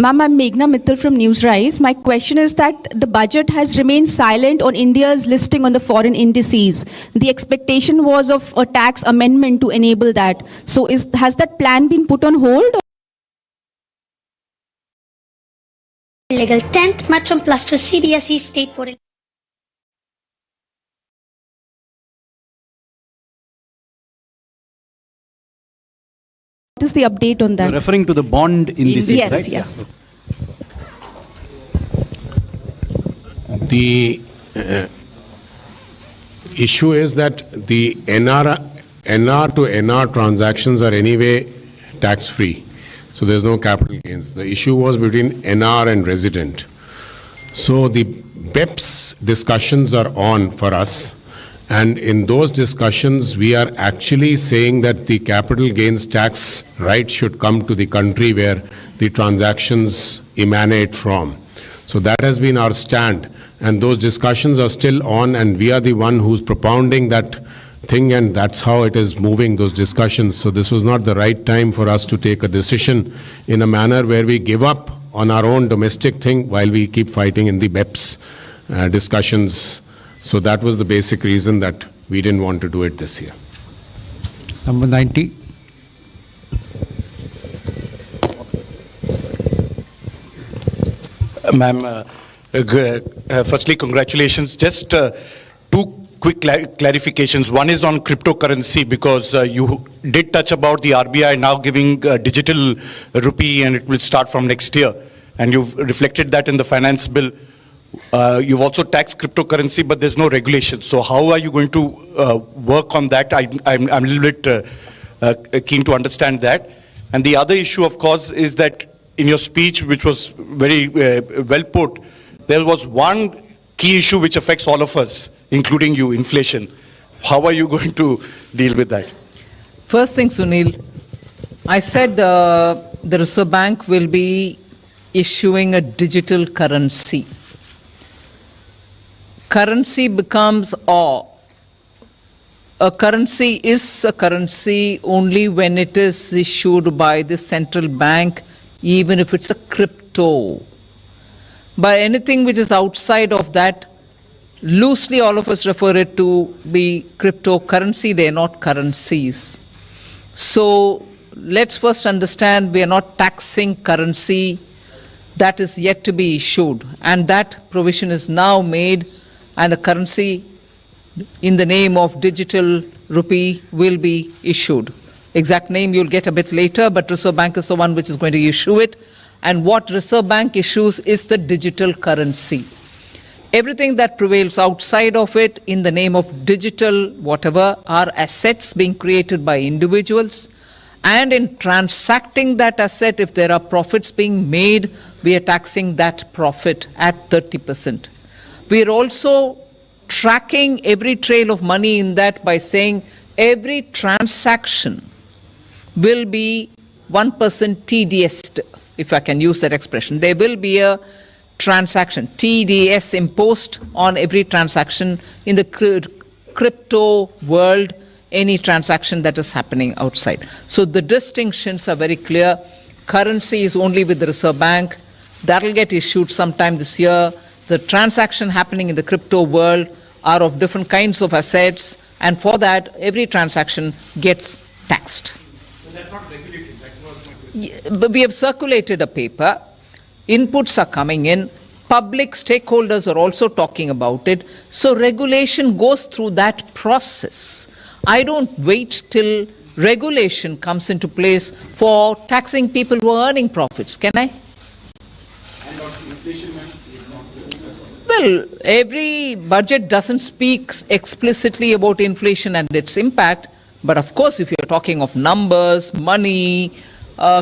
Ma'am, I'm Meghna Mittal from Newsrise. My question is that the budget has remained silent on India's listing on the foreign indices. The expectation was of a tax amendment to enable that. So has that plan been put on hold? Legal 10th மற்றும் plus 2 CBSE state board. What is the update on that? You're referring to the bond indices, Yes, right? yes. The issue is that the NR to NR transactions are anyway tax-free. So there's no capital gains. The issue was between NR and resident. So the BEPS discussions are on for us. And in those discussions, we are actually saying that the capital gains tax right should come to the country where the transactions emanate from. So that has been our stand. And those discussions are still on, and we are the one who's propounding that thing, and that's how it is moving, those discussions. So this was not the right time for us to take a decision in a manner where we give up on our own domestic thing while we keep fighting in the BEPS discussions. So that was the basic reason that we didn't want to do it this year. Number 90. Ma'am, firstly, congratulations. Just two quick clarifications. One is on cryptocurrency, because you did touch about the RBI now giving digital rupee, and it will start from next year. And you've reflected that in the finance bill. You've also taxed cryptocurrency, but there's no regulation. So how are you going to work on that? I'm a little bit keen to understand that. And the other issue, of course, is that in your speech, which was very well put, there was one key issue which affects all of us, including you, inflation. How are you going to deal with that? First thing, Sunil, I said the Reserve Bank will be issuing a digital currency. Currency becomes a currency is a currency only when it is issued by the central bank, even if it's a crypto. But anything which is outside of that, loosely all of us refer it to be cryptocurrency. They are not currencies. So let's first understand we are not taxing currency that is yet to be issued, and that provision is now made, and the currency in the name of digital rupee will be issued. Exact name you'll get a bit later, but Reserve Bank is the one which is going to issue it. And what Reserve Bank issues is the digital currency. Everything that prevails outside of it in the name of digital whatever are assets being created by individuals. And in transacting that asset, if there are profits being made, we are taxing that profit at 30%. We are also tracking every trail of money in that by saying every transaction will be 1% TDS, if I can use that expression. There will be a transaction, TDS imposed on every transaction in the crypto world, any transaction that is happening outside. So the distinctions are very clear. Currency is only with the Reserve Bank. That will get issued sometime this year. The transaction happening in the crypto world are of different kinds of assets, and for that, every transaction gets taxed. So that's not regulated. That was my question. But we have circulated a paper. Inputs are coming in. Public stakeholders are also talking about it. So regulation goes through that process. I don't wait till regulation comes into place for taxing people who are earning profits. Can I? And on inflation, well, every budget doesn't speak explicitly about inflation and its impact. But of course, if you're talking of numbers, money,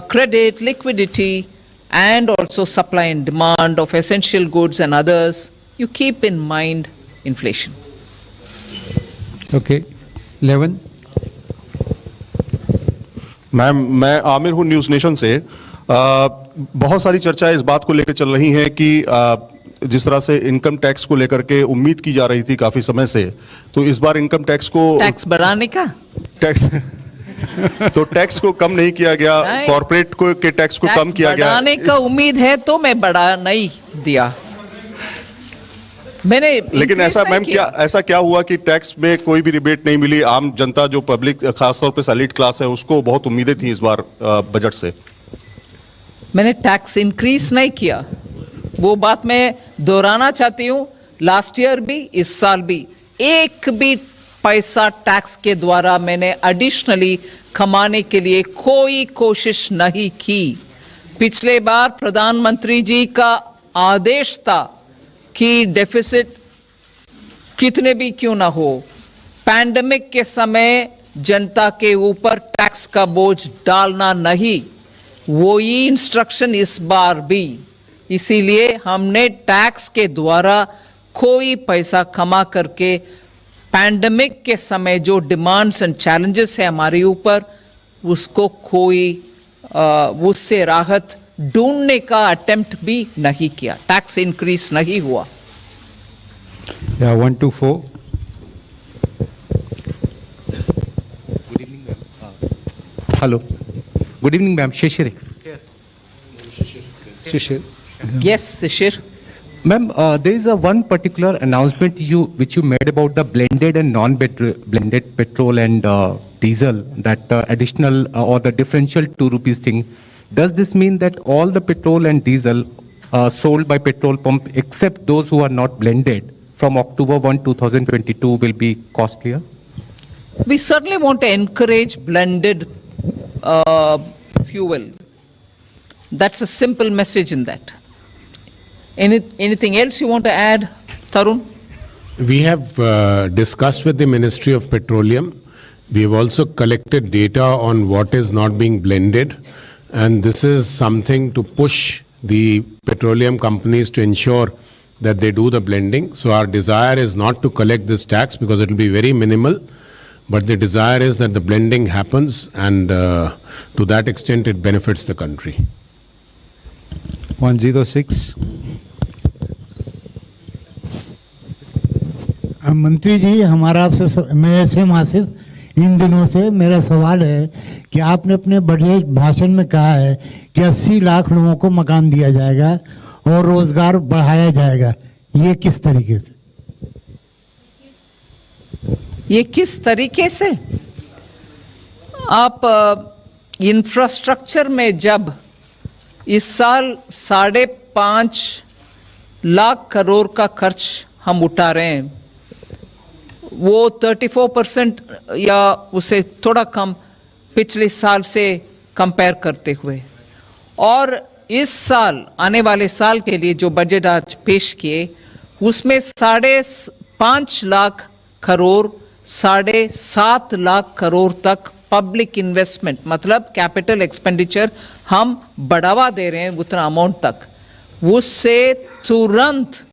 credit, liquidity, and also supply and demand of essential goods and others, you keep in mind inflation. Okay. 11. Ma'am, मैं आमिर हूँ news nation से। बहुत सारी चर्चा इस बात को लेकर चल रही है कि जिस तरह से इनकम टैक्स को लेकर के उम्मीद की जा रही थी काफी समय से, तो इस बार इनकम टैक्स को टैक्स बढ़ाने का टैक्स तो टैक्स को कम नहीं किया गया, नहीं। कॉर्पोरेट को के टैक्स को कम किया गया। बढ़ाने का उम्मीद है तो मैं बढ़ा नहीं दिया, मैंने लेकिन increase ऐसा नहीं मैम किया। ऐसा क्या हुआ कि टैक्स में कोई भी रिबेट नहीं मिली? आम जनता जो पब्लिक खासतौर पे सैलरीड क्लास है उसको बहुत उम्मीदें थी इस बार बजट से। मैंने टैक्स इंक्रीज नहीं किया, वो बात मैं दोहराना चाहती हूँ। लास्ट ईयर भी, इस साल भी एक भी पैसा टैक्स के द्वारा मैंने एडिशनली कमाने के लिए कोई कोशिश नहीं की। पिछले बार प्रधानमंत्री जी का आदेश था कि डेफिसिट कितने भी क्यों ना हो, पैंडेमिक के समय जनता के ऊपर टैक्स का बोझ डालना नहीं, वही इंस्ट्रक्शन इस बार भी। इसीलिए हमने टैक्स के द्वारा कोई पैसा कमा करके पैंडेमिक के समय जो डिमांड्स एंड चैलेंजेस है हमारे ऊपर, उसको कोई उससे राहत ढूंढने का अटेम्प्ट भी नहीं किया। टैक्स इंक्रीज नहीं हुआ। 124. Hello. Good evening, ma'am. Shishir. Shishir. Yes, Shishir. Ma'am, there is one particular announcement which you made about the blended and non-blended petrol and diesel, that additional or the differential 2 rupees thing. Does this mean that all the petrol and diesel sold by petrol pump except those who are not blended from October 1, 2022 will be costlier? We certainly want to encourage blended fuel. That's a simple message in that. Anything else you want to add, Tarun? We have discussed with the Ministry of Petroleum. We have also collected data on what is not being blended. And this is something to push the petroleum companies to ensure that they do the blending. So our desire is not to collect this tax because it will be very minimal. But the desire is that the blending happens, and to that extent it benefits the country. 106. मंत्री जी, हमारा आपसे मैं से आसिफ इन दिनों से मेरा सवाल है कि आपने अपने बजट भाषण में कहा है कि 80 लाख लोगों को मकान दिया जाएगा और रोजगार बढ़ाया जाएगा। ये किस तरीके से? ये किस तरीके से? आप इंफ्रास्ट्रक्चर में जब इस साल 5.5 लाख करोड़ का खर्च हम उठा रहे हैं, वो 34% या उससे थोड़ा कम पिछले साल से कंपेयर करते हुए, और इस साल आने वाले साल के लिए जो बजट आज पेश किए उसमें 5.5 लाख करोड़ 7.5 लाख करोड़ तक पब्लिक इन्वेस्टमेंट, मतलब कैपिटल एक्सपेंडिचर हम बढ़ावा दे रहे हैं उतना अमाउंट तक। उससे तुरंत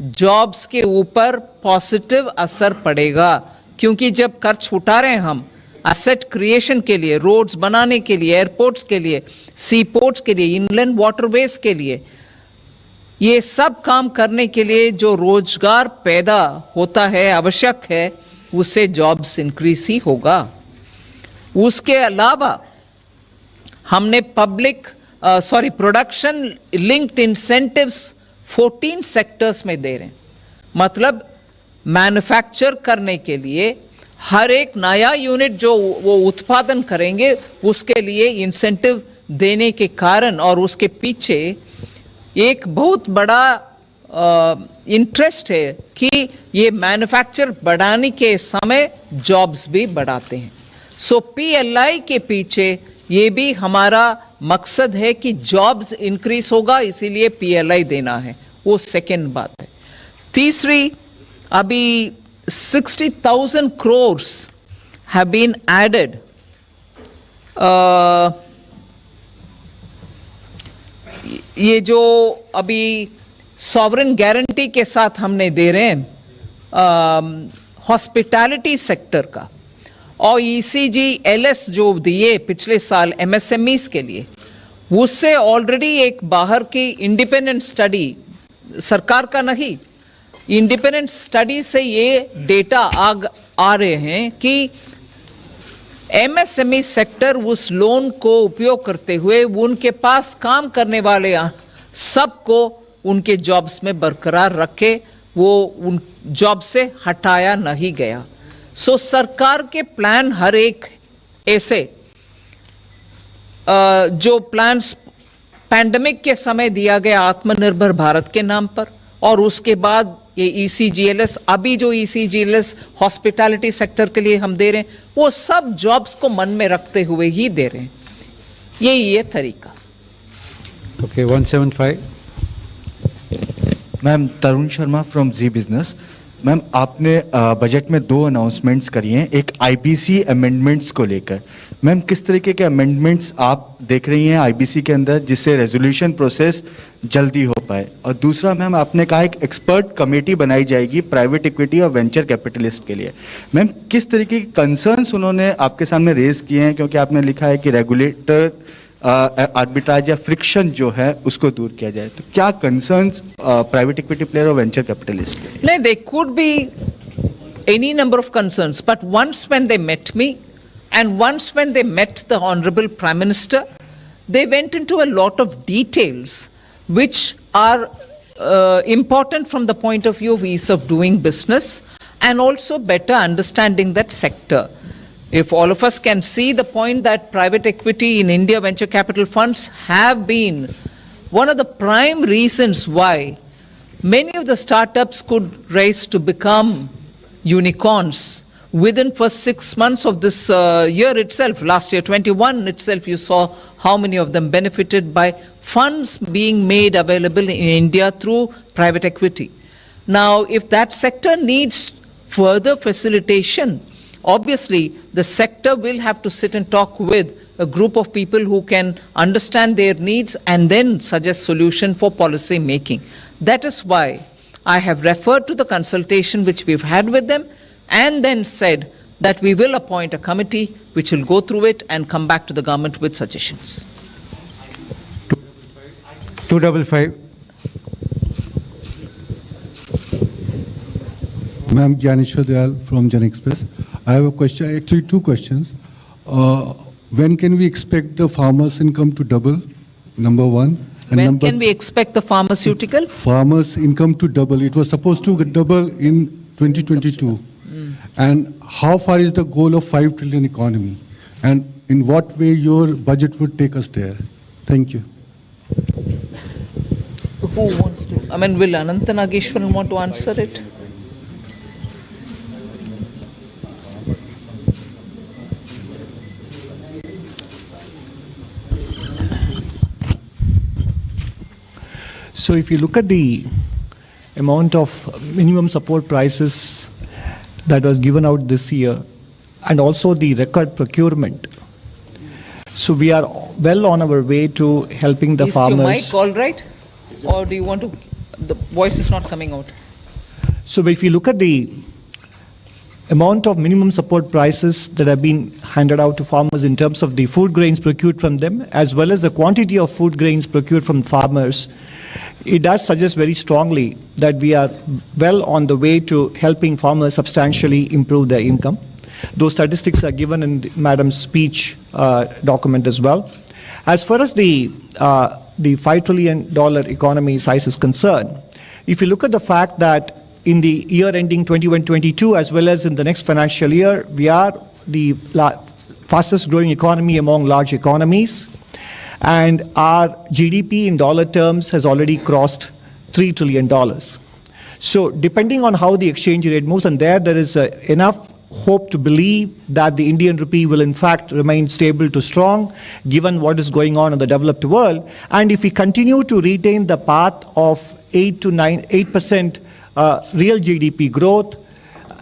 जॉब्स के ऊपर पॉजिटिव असर पड़ेगा, क्योंकि जब खर्च उठा रहे हैं हम एसेट क्रिएशन के लिए, रोड्स बनाने के लिए, एयरपोर्ट्स के लिए, सी पोर्ट्स के लिए, इनलैंड वाटरवेज के लिए, ये सब काम करने के लिए जो रोजगार पैदा होता है, आवश्यक है, उससे जॉब्स इंक्रीज ही होगा। उसके अलावा हमने प्रोडक्शन लिंक्ड इंसेंटिव्स 14 सेक्टर्स में दे रहे हैं। मतलब मैन्युफैक्चर करने के लिए हर एक नया यूनिट जो वो उत्पादन करेंगे उसके लिए इंसेंटिव देने के कारण, और उसके पीछे एक बहुत बड़ा इंटरेस्ट है कि ये मैन्युफैक्चर बढ़ाने के समय जॉब्स भी बढ़ाते हैं। सो पीएलआई के पीछे ये भी हमारा मकसद है कि जॉब्स इंक्रीज होगा, इसीलिए पीएलआई देना है। वो सेकेंड बात है। तीसरी, अभी 60,000 crores have been added ये जो अभी सॉवरेन गारंटी के साथ हमने दे रहे हैं हॉस्पिटैलिटी सेक्टर का, और ईसीजी एलएस जो दिए पिछले साल एमएसएमईज के लिए, उससे ऑलरेडी एक बाहर की इंडिपेंडेंट स्टडी, सरकार का नहीं, इंडिपेंडेंट स्टडी से ये डेटा आ रहे हैं कि एमएसएमई सेक्टर उस लोन को उपयोग करते हुए उनके पास काम करने वाले सबको उनके जॉब्स में बरकरार रखे, वो उन जॉब से हटाया नहीं गया। सो सरकार के प्लान हर एक ऐसे जो प्लान्स पैंडेमिक के समय दिया गया आत्मनिर्भर भारत के नाम पर, और उसके बाद ये ECGLS, अभी जो ECGLS हॉस्पिटैलिटी सेक्टर के लिए हम दे रहे हैं, वो सब जॉब्स को मन में रखते हुए ही दे रहे हैं। यही है तरीका। Okay, 175. Ma'am Tarun Sharma from Zee Business. Ma'am आपने बजट में 2 अनाउंसमेंट्स करी हैं, एक IBC अमेंडमेंट्स को लेकर। मैम किस तरीके के अमेंडमेंट्स आप देख रही हैं IBC के अंदर जिससे रेजोल्यूशन प्रोसेस जल्दी हो पाए? और दूसरा मैम आपने कहा एक एक्सपर्ट कमेटी बनाई जाएगी प्राइवेट इक्विटी और वेंचर कैपिटलिस्ट के लिए। मैम किस तरीके के कंसर्न्स उन्होंने आपके सामने रेज किए हैं? क्योंकि आपने लिखा है कि रेगुलेटर आर्बिट्राज या फ्रिक्शन जो है उसको दूर किया जाए, तो क्या कंसर्न्स प्राइवेट इक्विटी प्लेयर और वेंचर कैपिटलिस्ट के? No, there could be any number of concerns, but once when they met me and once when they met the Honorable Prime Minister, they went into a lot of details which are important from the point of view of ease of doing business and also better understanding that sector. If all of us can see the point that private equity in India venture capital funds have been one of the prime reasons why many of the startups could rise to become unicorns within first 6 months of this year itself. Last year, 21 itself, you saw how many of them benefited by funds being made available in India through private equity. Now, if that sector needs further facilitation, obviously the sector will have to sit and talk with a group of people who can understand their needs and then suggest solution for policy making. That is why I have referred to the consultation which we've had with them and then said that we will appoint a committee which will go through it and come back to the government with suggestions. 255. Ma'am, Gyaneshwar Dayal from Jan Express. I have a question, actually 2 questions. When can we expect the farmers' income to double? Number 1. And When can we expect the pharmaceutical? Farmers' income to double. It was supposed to double in 2022. And how far is the goal of 5 trillion economy? And in what way your budget would take us there? Thank you. Who wants to? I mean, will Ananta Nageshwaran want to answer it? So if you look at the amount of minimum support prices that was given out this year and also the record procurement, so we are well on our way to helping the farmers. Is your mic all right? Or do you want to, the voice is not coming out. So if you look at the amount of minimum support prices that have been handed out to farmers in terms of the food grains procured from them, as well as the quantity of food grains procured from farmers, it does suggest very strongly that we are well on the way to helping farmers substantially improve their income. Those statistics are given in Madam's speech document as well. As far as the $5 trillion economy size is concerned, if you look at the fact that in the year ending 21-22 as well as in the next financial year, we are the fastest growing economy among large economies. And our GDP in dollar terms has already crossed $3 trillion. So depending on how the exchange rate moves, and there is enough hope to believe that the Indian rupee will in fact remain stable to strong given what is going on in the developed world. And if we continue to retain the path of 8% real GDP growth,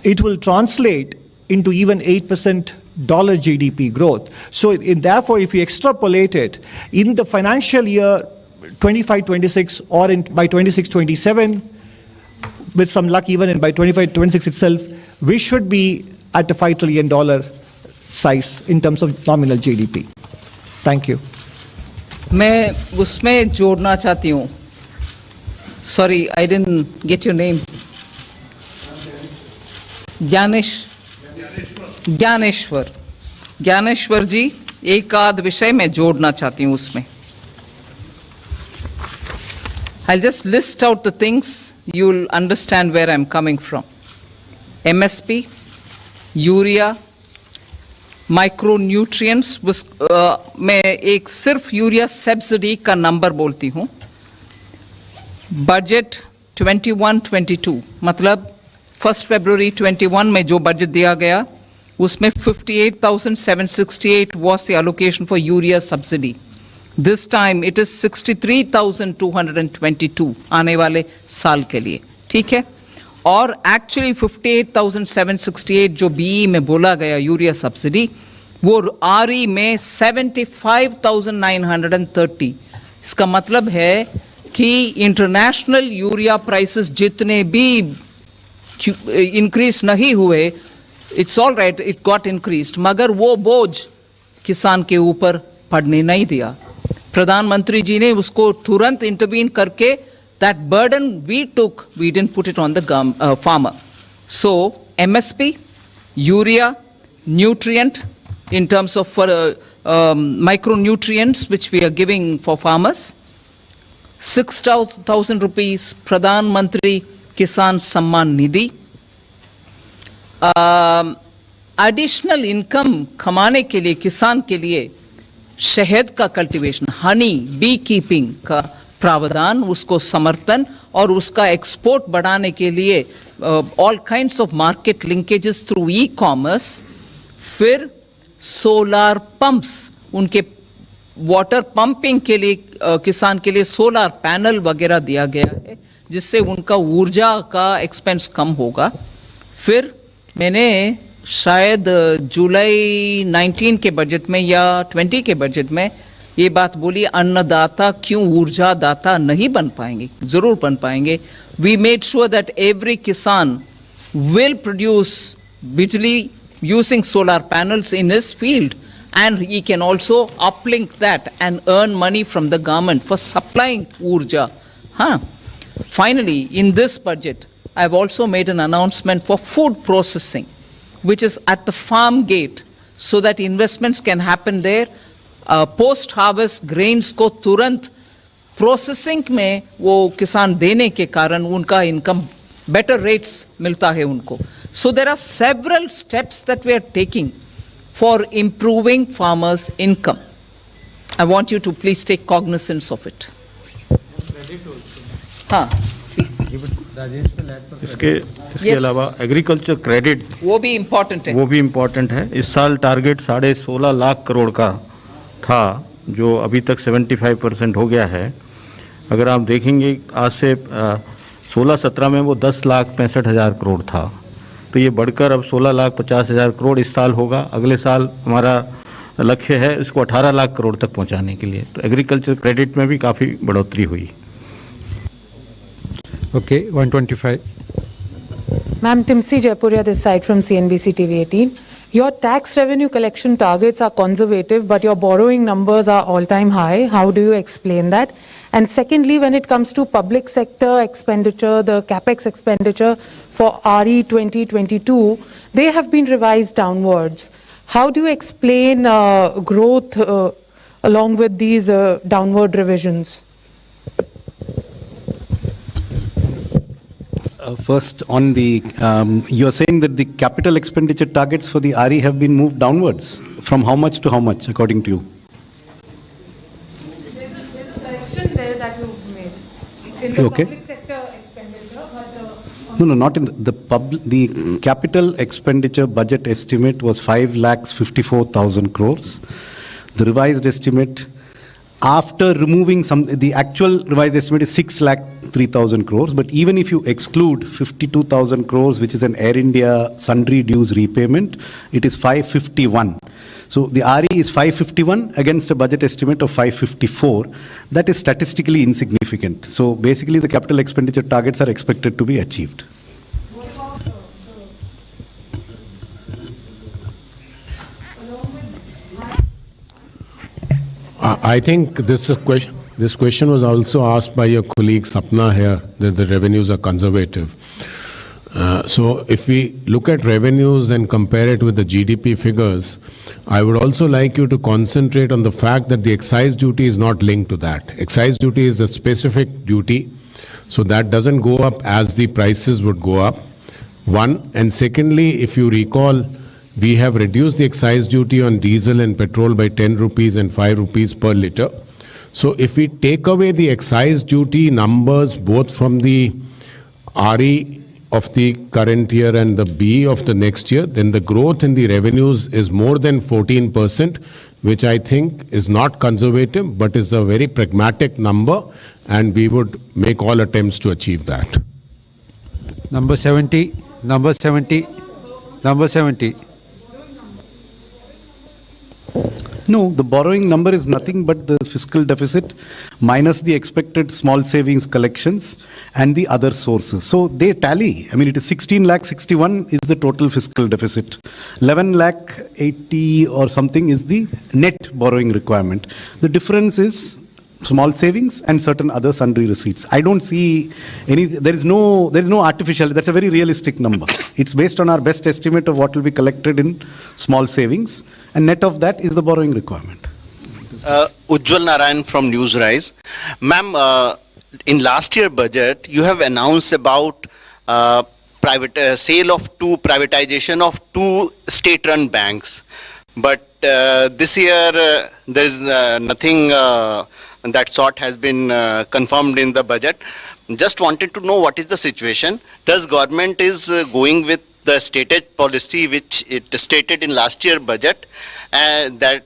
it will translate into even 8% dollar GDP growth. So therefore, if we extrapolate it in the financial year 25-26 or by 26-27, with some luck even by 25-26 itself, we should be at the $5 trillion size in terms of nominal GDP. Thank you. मैं उसमें जोड़ना चाहती हूँ. Sorry, I didn't get your name. Gyaneshwar. Dnyaneshwar जी, एक आध विषय मैं जोड़ना चाहती हूँ उसमें. I'll just list out the things, you'll understand where I'm coming from. MSP, urea, micronutrients, मैं एक सिर्फ यूरिया सब्सिडी का नंबर बोलती हूँ. बजट 21-22, मतलब 1 फरवरी 21 में जो बजट दिया गया उसमें 58,768 was the allocation for urea subsidy. This time it is 63,222 आने वाले साल के लिए, ठीक है. और एक्चुअली 58,768 जो बीई में बोला गया यूरिया सब्सिडी, वो आरई में 75,930. इसका मतलब है कि इंटरनेशनल यूरिया प्राइसेस जितने भी इंक्रीज नहीं हुए, it's all right, it got increased, मगर वो बोझ किसान के ऊपर पड़ने नहीं दिया. प्रधानमंत्री जी ने उसको तुरंत इंटरवीन करके that burden we took, we didn't put it on the farmer. So MSP, urea, nutrient in terms of micronutrients which we are giving for farmers, 6,000 rupees Pradhan Mantri Kisan Samman Nidhi, additional income कमाने के लिए किसान के लिए शहद का cultivation, Honey, B keeping का प्रावधान, उसको समर्थन और उसका एक्सपोर्ट बढ़ाने के लिए all kinds of market linkages through e commerce. फिर सोलार पंप्स, उनके वाटर पंपिंग के लिए किसान के लिए सोलार पैनल वगैरह दिया गया है जिससे उनका ऊर्जा का एक्सपेंस कम होगा. फिर मैंने शायद जुलाई 19 के बजट में या 20 के बजट में ये बात बोली, अन्नदाता क्यों ऊर्जा दाता नहीं बन पाएंगे, जरूर बन पाएंगे. We made sure that every kisan will produce bijli using solar panels in his field and he can also uplink that and earn money from the government for supplying urja. Finally, in this budget, I have also made an announcement for food processing, which is at the farm gate, so that investments can happen there. Post-harvest grains को तुरंत processing में वो किसान देने के कारण उनका income better rates मिलता है उनको. So there are several steps that we are taking for improving farmers' income. I want you to please take cognizance of it. इसके अलावा एग्रीकल्चर क्रेडिट वो भी इम्पोर्टेंट है. इस साल टारगेट 16.5 लाख करोड़ का था, जो अभी तक 75% हो गया है. अगर आप देखेंगे आज से 16-17 में वो 10,65,000 करोड़ था, तो ये बढ़कर अब 16,50,000 करोड़ इस साल होगा. अगले साल हमारा लक्ष्य है इसको 18 लाख करोड़ तक पहुंचाने के लिए. तो एग्रीकल्चर क्रेडिट में भी काफ़ी बढ़ोतरी हुई. Okay, 125. Ma'am, Timsi Jaipuria this side from CNBC TV 18. Your tax revenue collection targets are conservative, but your borrowing numbers are all-time high. How do you explain that? And secondly, when it comes to public sector expenditure, the capex expenditure for RE 2022, they have been revised downwards. How do you explain growth along with these downward revisions? First, on the, you're saying that the capital expenditure targets for the RE have been moved downwards. From how much to how much, according to you? There's a correction there that you've made. In the public sector expenditure, but... No, not in the capital expenditure budget estimate was 5,54,000 crores. The revised estimate, after removing the actual revised estimate is 6,03,000 crores. But even if you exclude 52,000 crores, which is an Air India sundry dues repayment, it is 551. So the RE is 551 against a budget estimate of 554. That is statistically insignificant. So basically the capital expenditure targets are expected to be achieved. I think this question was also asked by your colleague Sapna here, that the revenues are conservative. So if we look at revenues and compare it with the GDP figures, I would also like you to concentrate on the fact that the excise duty is not linked to that. Excise duty is a specific duty, so that doesn't go up as the prices would go up. One, and secondly, if you recall, we have reduced the excise duty on diesel and petrol by 10 rupees and 5 rupees per litre. So if we take away the excise duty numbers both from the RE of the current year and the B of the next year, then the growth in the revenues is more than 14%, which I think is not conservative, but is a very pragmatic number, and we would make all attempts to achieve that. Number 70, number 70, number 70. No, the borrowing number is nothing but the fiscal deficit minus the expected small savings collections and the other sources. So they tally. I mean, it is 16 lakh 61 is the total fiscal deficit. 11 lakh 80 or something is the net borrowing requirement. The difference is small savings and certain other sundry receipts. I don't see any, there is no artificial, that's a very realistic number. It's based on our best estimate of what will be collected in small savings, and net of that is the borrowing requirement. Ujjwal Narayan from Newsrise. Ma'am, in last year budget, you have announced about privatization of two state-run banks. But this year, there is nothing that sort has been confirmed in the budget. Just wanted to know what is the situation. Does government is going with the stated policy which it stated in last year budget, that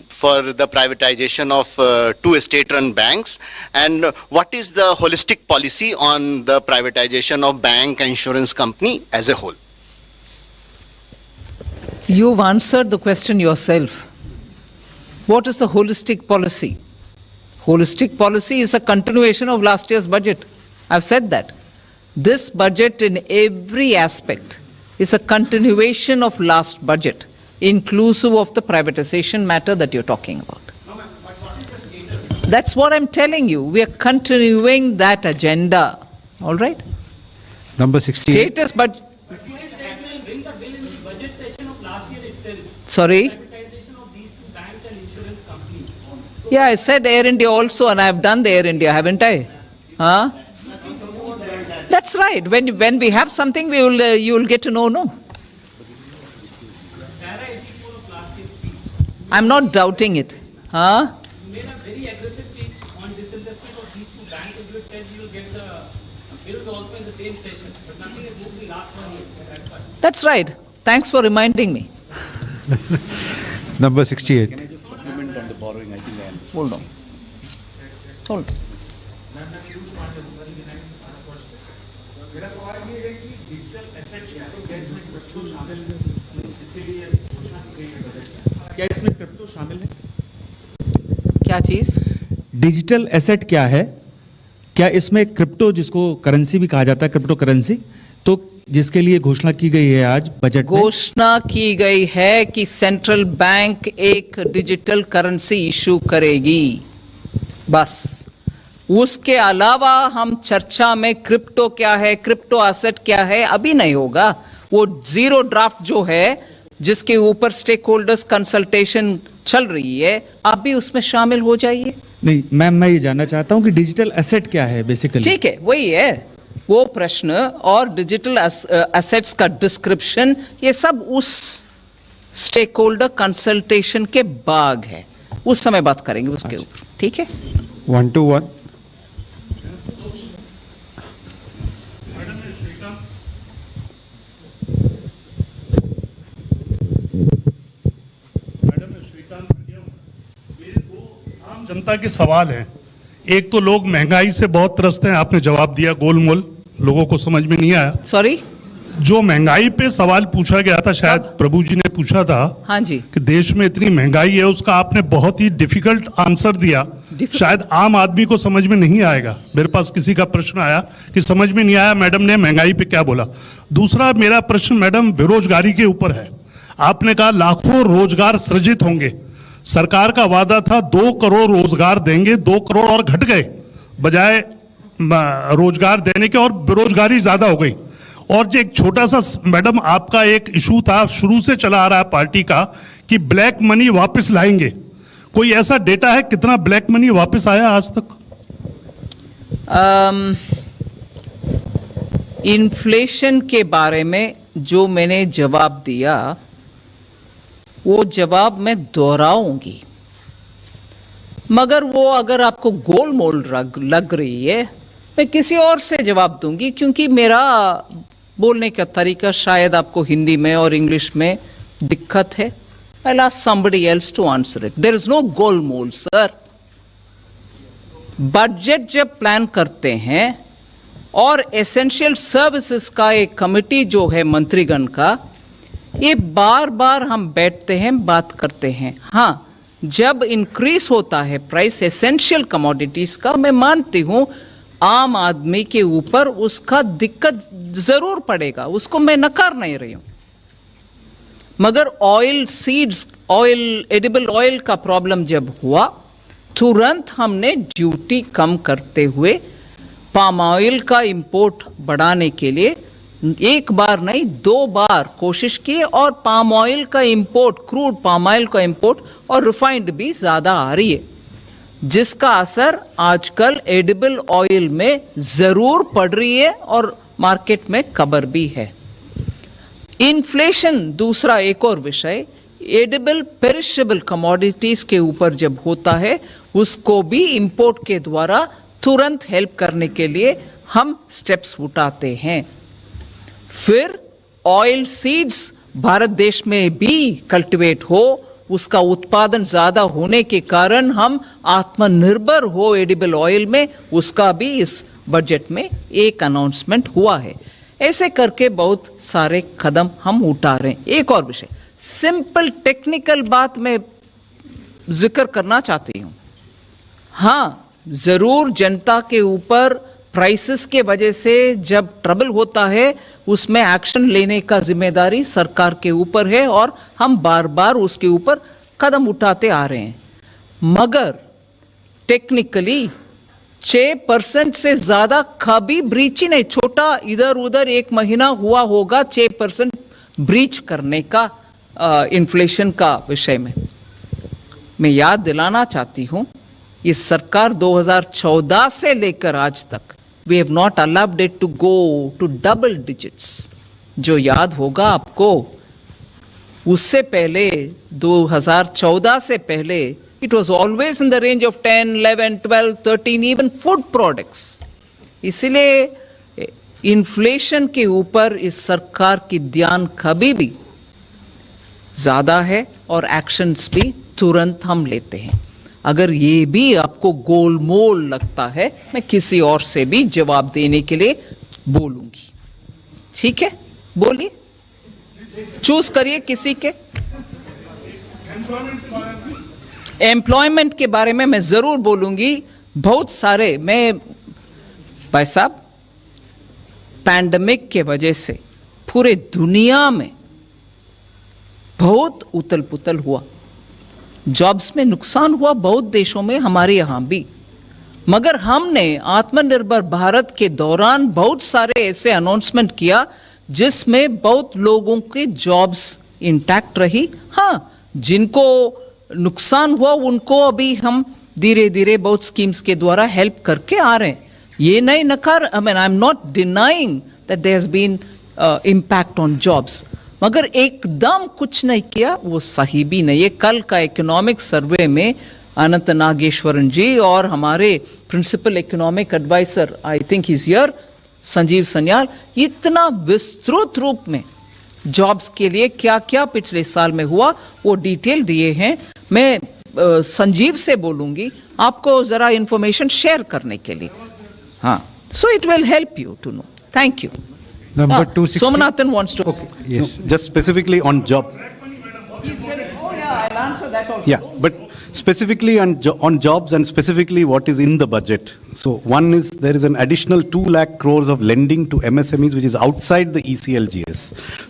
for the privatization of two state-run banks, and what is the holistic policy on the privatization of bank and insurance company as a whole? You've answered the question yourself. What is the holistic policy? Holistic policy is a continuation of last year's budget. I've said that. This budget in every aspect is a continuation of last budget, inclusive of the privatization matter that you're talking about. That's what I'm telling you. We are continuing that agenda. All right? Number 60. Status budget. Sorry? Yeah, I said Air India also, and I've done the Air India, haven't I? Huh? That's right. When we have something, you will get to know, no? I'm not doubting it. Huh? You made a very aggressive pitch on disinvestment of these two banks, and you said you will get the bills also in the same session, but nothing has moved in the last 1 year. That's right. Thanks for reminding me. Number 68. Can I just supplement on the borrowing? I think I understand. Hold on. Hold on. मेरा सवाल ये है कि digital asset क्या है, क्या इसमें crypto शामिल है? इसके लिए घोषणा की गई है, क्या इसमें क्रिप्टो शामिल है? क्या चीज? डिजिटल एसेट क्या है? क्या इसमें क्रिप्टो, जिसको करेंसी भी कहा जाता है, क्रिप्टो करेंसी, तो जिसके लिए घोषणा की गई है आज बजट में? घोषणा की गई है कि सेंट्रल बैंक एक डिजिटल करेंसी इशू करेगी, बस। उसके अलावा हम चर्चा में क्रिप्टो क्या है, क्रिप्टो एसेट क्या है, अभी नहीं होगा। वो जीरो ड्राफ्ट जो है, जिसके ऊपर स्टेक होल्डर्स कंसल्टेशन चल रही है, आप भी उसमें शामिल हो जाइए। नहीं मैम, मैं ये जानना चाहता हूं कि डिजिटल एसेट क्या है बेसिकली। ठीक है, वही है वो प्रश्न, और डिजिटल एसेट्स का डिस्क्रिप्शन, ये सब उस स्टेक होल्डर कंसल्टेशन के बाद है, उस समय बात करेंगे उसके ऊपर। ठीक है, 121. जनता के सवाल हैं। एक तो लोग महंगाई से बहुत त्रस्त हैं, आपने जवाब दिया गोलमोल, लोगों को समझ में नहीं आया। सॉरी, जो महंगाई पे सवाल पूछा गया था, शायद प्रभु जी ने पूछा था, हाँ जी, कि देश में इतनी महंगाई है, उसका आपने बहुत ही डिफिकल्ट आंसर दिया। शायद आम आदमी को समझ में नहीं आएगा। मेरे पास किसी का प्रश्न आया कि समझ में नहीं आया मैडम ने महंगाई पे क्या बोला। दूसरा मेरा प्रश्न मैडम बेरोजगारी के ऊपर है। आपने कहा लाखों रोजगार सृजित होंगे। सरकार का वादा था 2 करोड़ रोजगार देंगे, 2 करोड़ और घट गए बजाय रोजगार देने के, और बेरोजगारी ज्यादा हो गई। और जो एक छोटा सा मैडम आपका एक इशू था शुरू से चला आ रहा है पार्टी का कि ब्लैक मनी वापस लाएंगे, कोई ऐसा डेटा है कितना ब्लैक मनी वापस आया आज तक? इन्फ्लेशन के बारे में जो मैंने जवाब दिया वो जवाब मैं दोहराऊंगी, मगर वो अगर आपको गोलमोल लग रही है मैं किसी और से जवाब दूंगी, क्योंकि मेरा बोलने का तरीका शायद आपको हिंदी में और इंग्लिश में दिक्कत है. I'll ask somebody else to answer it. There is no गोलमोल सर. बजट जब प्लान करते हैं और एसेंशियल सर्विसेज का एक कमिटी जो है मंत्रीगण का, ये बार बार हम बैठते हैं, बात करते हैं. हाँ, जब इंक्रीज होता है प्राइस एसेंशियल कमोडिटीज का, मैं मानती हूं आम आदमी के ऊपर उसका दिक्कत जरूर पड़ेगा, उसको मैं नकार नहीं रही हूं. मगर oil seeds, oil, edible oil का प्रॉब्लम जब हुआ, तुरंत हमने ड्यूटी कम करते हुए पाम ऑयल का इंपोर्ट बढ़ाने के लिए एक बार नहीं 2 बार कोशिश की, और पाम ऑयल का इंपोर्ट, क्रूड पाम ऑयल का इंपोर्ट और रिफाइंड भी ज्यादा आ रही है, जिसका असर आजकल एडिबल ऑयल में जरूर पड़ रही है और मार्केट में कबर भी है. इन्फ्लेशन दूसरा एक और विषय, एडिबल पेरिशेबल कमोडिटीज के ऊपर जब होता है, उसको भी इंपोर्ट के द्वारा तुरंत हेल्प करने के लिए हम स्टेप्स उठाते हैं. फिर ऑयल सीड्स भारत देश में भी कल्टीवेट हो, उसका उत्पादन ज्यादा होने के कारण हम आत्मनिर्भर हो एडिबल ऑयल में, उसका भी इस बजट में एक अनाउंसमेंट हुआ है. ऐसे करके बहुत सारे कदम हम उठा रहे हैं. एक और विषय, सिंपल टेक्निकल बात मैं जिक्र करना चाहती हूं. हाँ, जरूर जनता के ऊपर प्राइसेस के वजह से जब ट्रबल होता है, उसमें एक्शन लेने का जिम्मेदारी सरकार के ऊपर है और हम बार बार उसके ऊपर कदम उठाते आ रहे हैं. मगर टेक्निकली 6% से ज्यादा कभी ब्रीच ही नहीं, छोटा इधर उधर एक महीना हुआ होगा 6% ब्रीच करने का इन्फ्लेशन का विषय में. मैं याद दिलाना चाहती हूं, इस सरकार 2014 से लेकर आज तक we have not allowed it to go to double digits. जो याद होगा आपको, उससे पहले 2014 से पहले it was always in the range of 10, 11, 12, 13, even food products. इसलिए इन्फ्लेशन के ऊपर इस सरकार की ध्यान कभी भी ज्यादा है और एक्शंस भी तुरंत हम लेते हैं. अगर ये भी आपको गोलमोल लगता है, मैं किसी और से भी जवाब देने के लिए बोलूंगी. ठीक है, बोलिए, चूज करिए किसी के. एम्प्लॉयमेंट के बारे में मैं जरूर बोलूंगी. बहुत सारे, मैं भाई साहब, पैंडेमिक के वजह से पूरे दुनिया में बहुत उथल पुथल हुआ, जॉब्स में नुकसान हुआ बहुत देशों में, हमारे यहां भी. मगर हमने आत्मनिर्भर भारत के दौरान बहुत सारे ऐसे अनाउंसमेंट किया जिसमें बहुत लोगों के जॉब्स इंटैक्ट रही. हाँ, जिनको नुकसान हुआ उनको अभी हम धीरे धीरे बहुत स्कीम्स के द्वारा हेल्प करके आ रहे हैं. ये नहीं नकार, I mean I am not denying that there has been impact on jobs, मगर एकदम कुछ नहीं किया वो सही भी नहीं है. कल का इकोनॉमिक सर्वे में अनंत नागेश्वरन जी और हमारे principal economic adviser, I think is here, Sanjeev Sanyal, इतना विस्तृत रूप में जॉब्स के लिए क्या क्या पिछले साल में हुआ वो डिटेल दिए हैं. मैं संजीव से बोलूंगी आपको जरा इंफॉर्मेशन शेयर करने के लिए. हाँ, so it will help you to know. Thank you. Number 260. Somanathan wants to. Okay. Yes. No, just specifically on job. He's telling, oh yeah, I'll answer that also. Yeah, but specifically on jobs and specifically what is in the budget. So one is there is an additional 2 lakh crores of lending to MSMEs which is outside the ECLGS.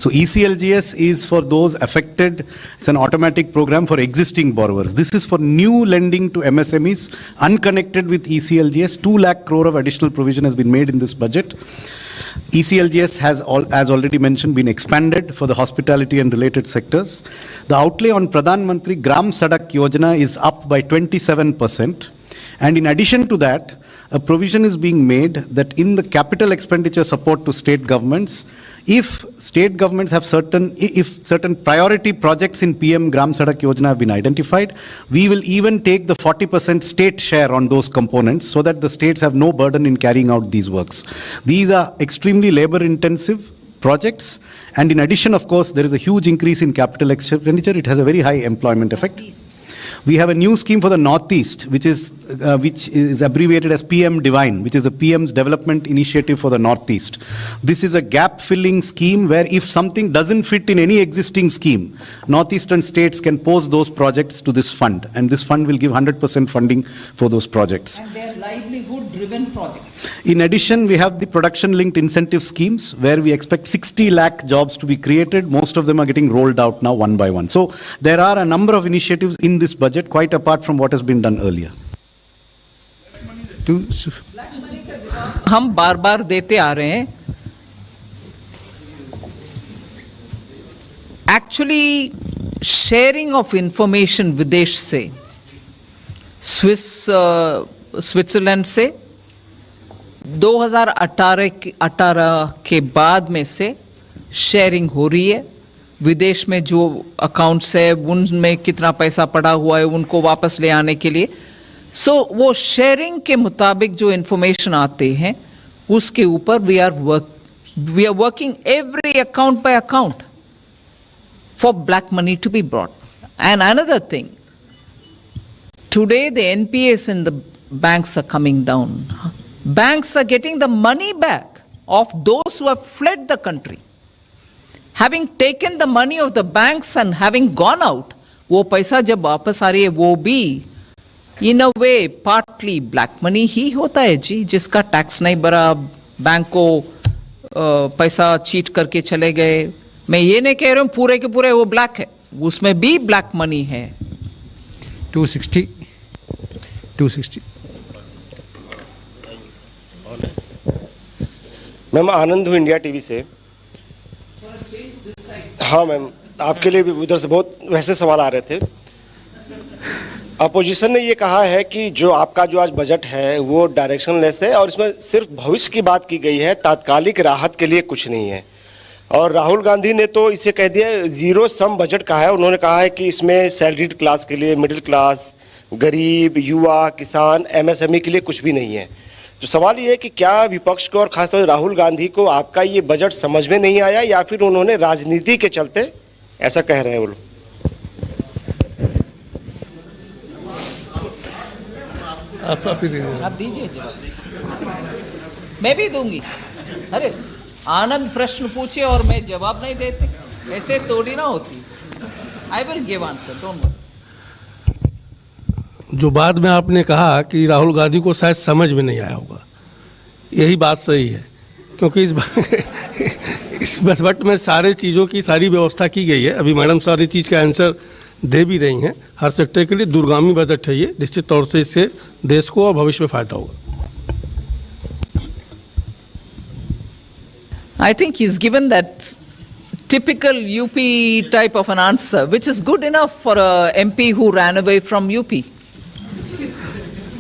So ECLGS is for those affected. It's an automatic program for existing borrowers. This is for new lending to MSMEs unconnected with ECLGS. 2 lakh crore of additional provision has been made in this budget. ECLGS has, as already mentioned, been expanded for the hospitality and related sectors. The outlay on Pradhan Mantri Gram Sadak Yojana is up by 27%. And in addition to that, a provision is being made that in the capital expenditure support to state governments, if state governments have certain priority projects in PM Gram Sadak Yojana have been identified, we will even take the 40% state share on those components so that the states have no burden in carrying out these works. These are extremely labor intensive projects, and in addition, of course, there is a huge increase in capital expenditure. It has a very high employment effect. We have a new scheme for the Northeast, which is abbreviated as PM Divine, which is the PM's development initiative for the Northeast. This is a gap-filling scheme where if something doesn't fit in any existing scheme, Northeastern states can pose those projects to this fund, and this fund will give 100% funding for those projects. And they're livelihood-driven projects. In addition, we have the production-linked incentive schemes where we expect 60 lakh jobs to be created. Most of them are getting rolled out now one by one. So there are a number of initiatives in this budget, quite apart from what has been done earlier. हम बार बार देते आ रहे हैं. Actually, sharing of information विदेश से, Switzerland से 2018 के बाद में से शेयरिंग हो रही है. विदेश में जो अकाउंट्स है उनमें कितना पैसा पड़ा हुआ है उनको वापस ले आने के लिए. सो वो शेयरिंग के मुताबिक जो इंफॉर्मेशन आते हैं उसके ऊपर we are working every account by account for black money to be brought. And another thing, today the NPAs in the banks are coming down. Banks are getting the money back of those who have fled the country. Having taken the money of the banks and having gone out, वो पैसा जब वापस आ रही है वो भी in a way partly black money ही होता है जी, जिसका टैक्स नहीं भरा, बैंक को पैसा चीट करके चले गए. मैं ये नहीं कह रहा हूँ पूरे के पूरे वो ब्लैक है, उसमें भी ब्लैक मनी है. 260. मैम आनंद हूँ इंडिया टीवी से. हाँ मैम, आपके लिए भी उधर से बहुत वैसे सवाल आ रहे थे. अपोजिशन ने ये कहा है कि जो आपका जो आज बजट है वो डायरेक्शनलेस है और इसमें सिर्फ भविष्य की बात की गई है, तात्कालिक राहत के लिए कुछ नहीं है. और राहुल गांधी ने तो इसे कह दिया जीरो सम बजट कहा है. उन्होंने कहा है कि इसमें सैलरीड क्लास के लिए, मिडिल क्लास, गरीब, युवा, किसान, MSME के लिए कुछ भी नहीं है. तो सवाल ये है कि क्या विपक्ष को और खासतौर से राहुल गांधी को आपका ये बजट समझ में नहीं आया या फिर उन्होंने राजनीति के चलते ऐसा कह रहे हैं वो लोग? आप दीजिए जवाब. मैं भी दूंगी. अरे आनंद प्रश्न पूछे और मैं जवाब नहीं देते, ऐसे थोड़ी ना होती. I will give answer, don't worry. जो बाद में आपने कहा कि राहुल गांधी को शायद समझ में नहीं आया होगा, यही बात सही है, क्योंकि इस बजट में सारे चीज़ों की सारी व्यवस्था की गई है. अभी मैडम सारी चीज़ का आंसर दे भी रही हैं. हर सेक्टर के लिए दूरगामी बजट है ये. निश्चित तौर से इससे देश को और भविष्य में फायदा होगा. I think he's given that typical UP type of an answer, which is good enough for a MP who ran away from UP.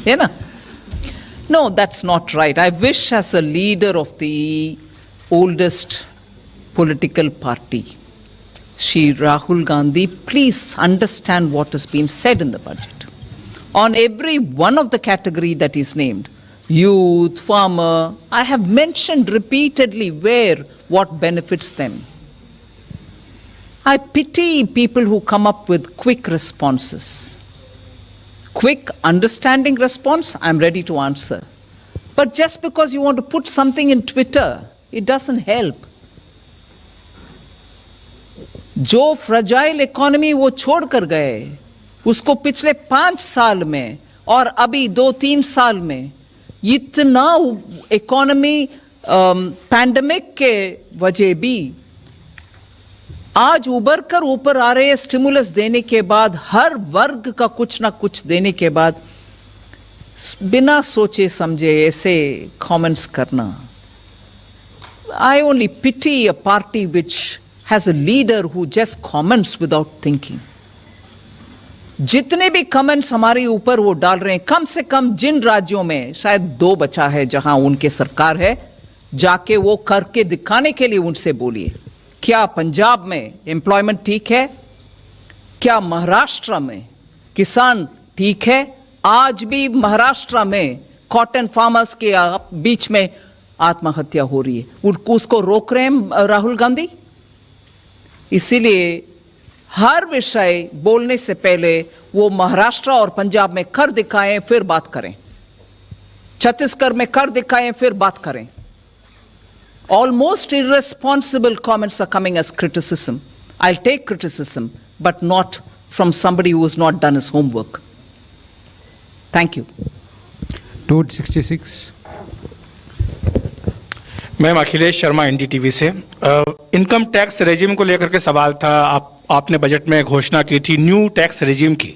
Yeah, no, that's not right. I wish as a leader of the oldest political party, Shri Rahul Gandhi, please understand what has been said in the budget. On every one of the category that is named, youth, farmer, I have mentioned repeatedly what benefits them. I pity people who come up with quick responses. Quick, understanding response, I'm ready to answer. But just because you want to put something in Twitter, it doesn't help. जो fragile economy वो छोड़ कर गए, उसको पिछले 5 साल में और अभी 2-3 साल में इतना इकोनॉमी पैंडेमिक के वजह भी आज उबर कर ऊपर आ रहे. स्टिमुलस देने के बाद, हर वर्ग का कुछ ना कुछ देने के बाद, बिना सोचे समझे ऐसे कमेंट्स करना, I only pity a party which has a leader who just comments without thinking. जितने भी कमेंट्स हमारे ऊपर वो डाल रहे हैं, कम से कम जिन राज्यों में शायद 2 बचा है जहां उनके सरकार है, जाके वो करके दिखाने के लिए उनसे बोलिए. क्या पंजाब में एम्प्लॉयमेंट ठीक है? क्या महाराष्ट्र में किसान ठीक है? आज भी महाराष्ट्र में कॉटन फार्मर्स के बीच में आत्महत्या हो रही है, उसको रोक रहे हैं राहुल गांधी. इसीलिए हर विषय बोलने से पहले वो महाराष्ट्र और पंजाब में कर दिखाएं फिर बात करें, छत्तीसगढ़ में कर दिखाएं फिर बात करें. Almost irresponsible comments are coming as criticism. I'll take criticism, but not from somebody who has not done his homework. Thank you. 266. Ma'am Akhilesh Sharma NDTV से. इनकम टैक्स रेजिम को लेकर के सवाल था. आपने बजट में घोषणा की थी न्यू टैक्स रेजिम की,